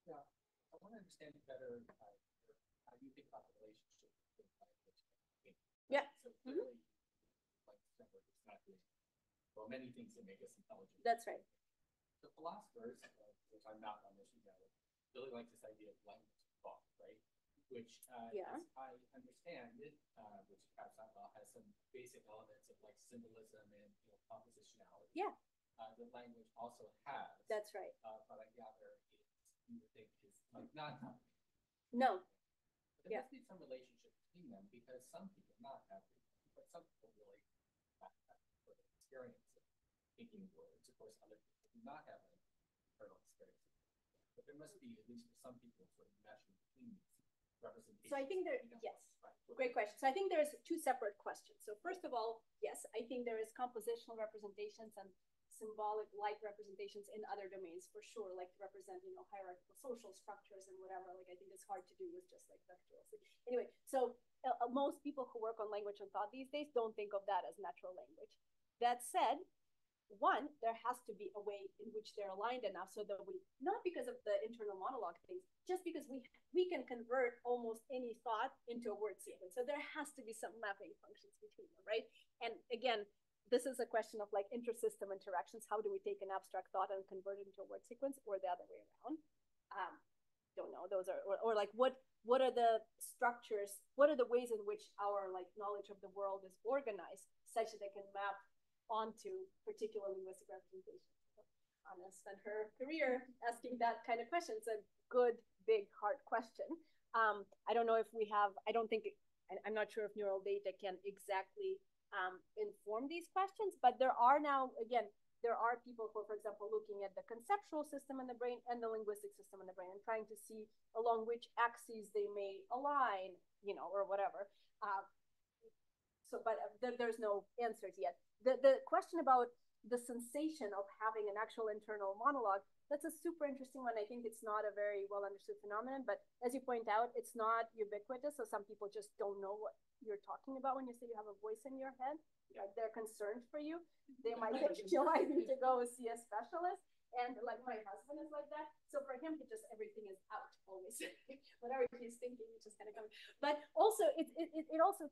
Yeah, I want to understand better how you think about the relationship between language and thinking. Yeah. So clearly, like it's not doing well many things that make us intelligent. That's right. The philosophers, which I'm not on this yet, really like this idea of language thought, right? Which, Yeah. as I understand it, which perhaps not well, has some basic elements of like symbolism and compositionality. Yeah. The language also has. That's right. But I gather you would think is like not. No. But there must be some relationship between them because some people, not everyone, but some people really have that sort of experience of thinking words. Of course, other people do not have an internal experience. But there must be, at least for some people, sort of mesh between these representations. So I think there, yes, great question. So I think there's two separate questions. So first of all, yes, I think there is compositional representations and symbolic like representations in other domains for sure, like to represent, hierarchical social structures and whatever. Like I think it's hard to do with just like vectorial. Anyway, so most people who work on language and thought these days don't think of that as natural language. That said, one, there has to be a way in which they're aligned enough so that we, not because of the internal monologue things, just because we can convert almost any thought into a word sequence. So there has to be some mapping functions between them, right? And again, this is a question of like inter-system interactions. How do we take an abstract thought and convert it into a word sequence, or the other way around? Don't know. Those are, or like what are the structures? What are the ways in which our like knowledge of the world is organized such that they can map onto particular linguistic representations? Anna spent her career asking that kind of question. It's a good, big, hard question. I don't know if we have. I don't think. I'm not sure if neural data can exactly inform these questions, but there are now, again, there are people who are, for example, looking at the conceptual system in the brain and the linguistic system in the brain and trying to see along which axes they may align, or whatever. But there's no answers yet. The question about the sensation of having an actual internal monologue, that's a super interesting one. I think it's not a very well understood phenomenon, but as you point out, it's not ubiquitous. So some people just don't know what you're talking about when you say you have a voice in your head. Like they're concerned for you. They might advise you to go see a specialist. And like my husband is like that. So for him, everything is out always. Whatever he's thinking, it's just kind of coming. But also, it also,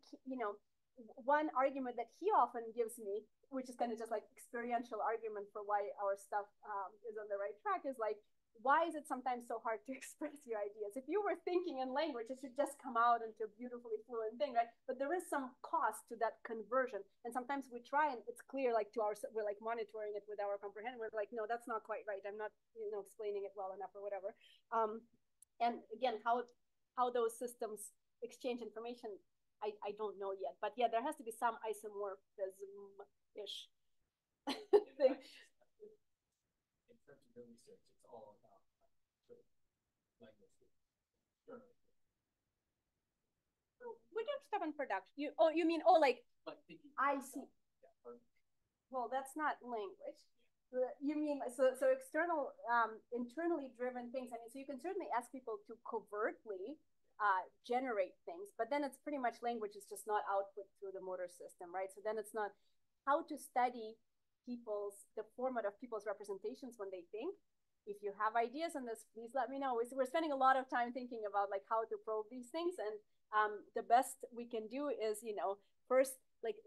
one argument that he often gives me, which is kind of just like experiential argument for why our stuff is on the right track, is like, why is it sometimes so hard to express your ideas? If you were thinking in language, it should just come out into a beautifully fluent thing, right? But there is some cost to that conversion. And sometimes we try and it's clear, like we're like monitoring it with our comprehension. We're like, no, that's not quite right. I'm not, explaining it well enough or whatever. And again, how those systems exchange information, I don't know yet. But yeah, there has to be some isomorphism-ish thing. In terms of the research, it's all about language. We do stuff in production. You mean like thinking? I see. Yeah. Well, that's not language. You mean so external, internally driven things. I mean, so you can certainly ask people to covertly generate things, but then it's pretty much language is just not output through the motor system, right? So then it's not how to study the format of people's representations when they think. If you have ideas on this, please let me know. We're spending a lot of time thinking about like how to probe these things, and the best we can do is, first, like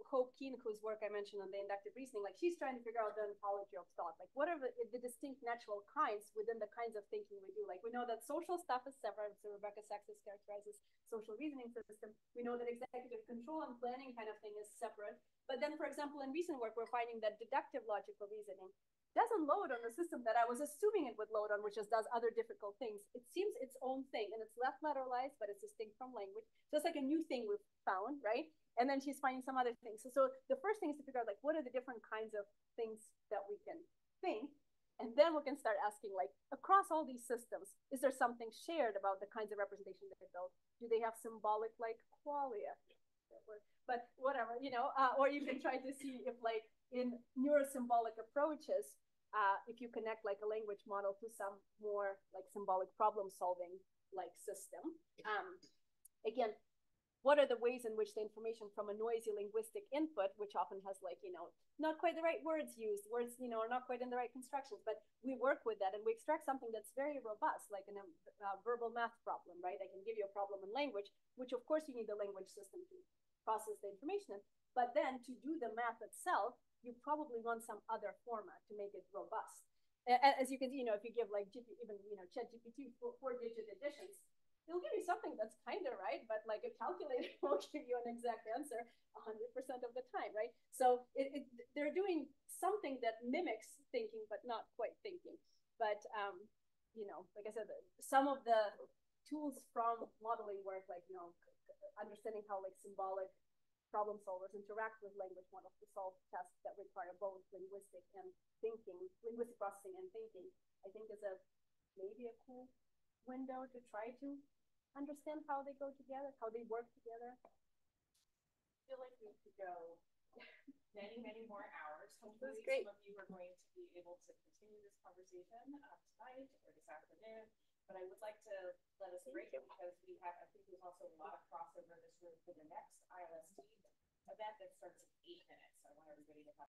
Hope Keen, whose work I mentioned on the inductive reasoning, like she's trying to figure out the ontology of thought. Like what are the distinct natural kinds within the kinds of thinking we do? Like we know that social stuff is separate. So Rebecca Sachs characterizes social reasoning system. We know that executive control and planning kind of thing is separate. But then, for example, in recent work, we're finding that deductive logical reasoning doesn't load on the system that I was assuming it would load on, which just does other difficult things. It seems its own thing, and it's left lateralized, but it's distinct from language. So it's like a new thing we've found, right? And then she's finding some other things. So the first thing is to figure out like what are the different kinds of things that we can think, and then we can start asking like across all these systems, is there something shared about the kinds of representation they build? Do they have symbolic like qualia? But whatever, or you can try to see if like in neurosymbolic approaches, if you connect like a language model to some more like symbolic problem solving like system. Again, what are the ways in which the information from a noisy linguistic input, which often has like, not quite the right words used, words, are not quite in the right constructions, but we work with that and we extract something that's very robust, like in a verbal math problem, right? I can give you a problem in language, which of course you need the language system to process the information in, but then to do the math itself, you probably want some other format to make it robust. As you can see, if you give like even, ChatGPT 4-digit additions, it'll give you something that's kind of right, but like a calculator won't give you an exact answer 100% of the time, right? So they're doing something that mimics thinking, but not quite thinking. But, like I said, some of the tools from modeling work, like, understanding how like symbolic problem solvers interact with language models to solve tasks that require both linguistic processing and thinking, I think is maybe a cool window to try to understand how they go together, how they work together. I feel like we could go many, many more hours. Hopefully some of you are going to be able to continue this conversation tonight or this afternoon. But I would like to let us break it because I think there's also a lot of crossover in this room for the next ILST event that starts in 8 minutes. So I want everybody to have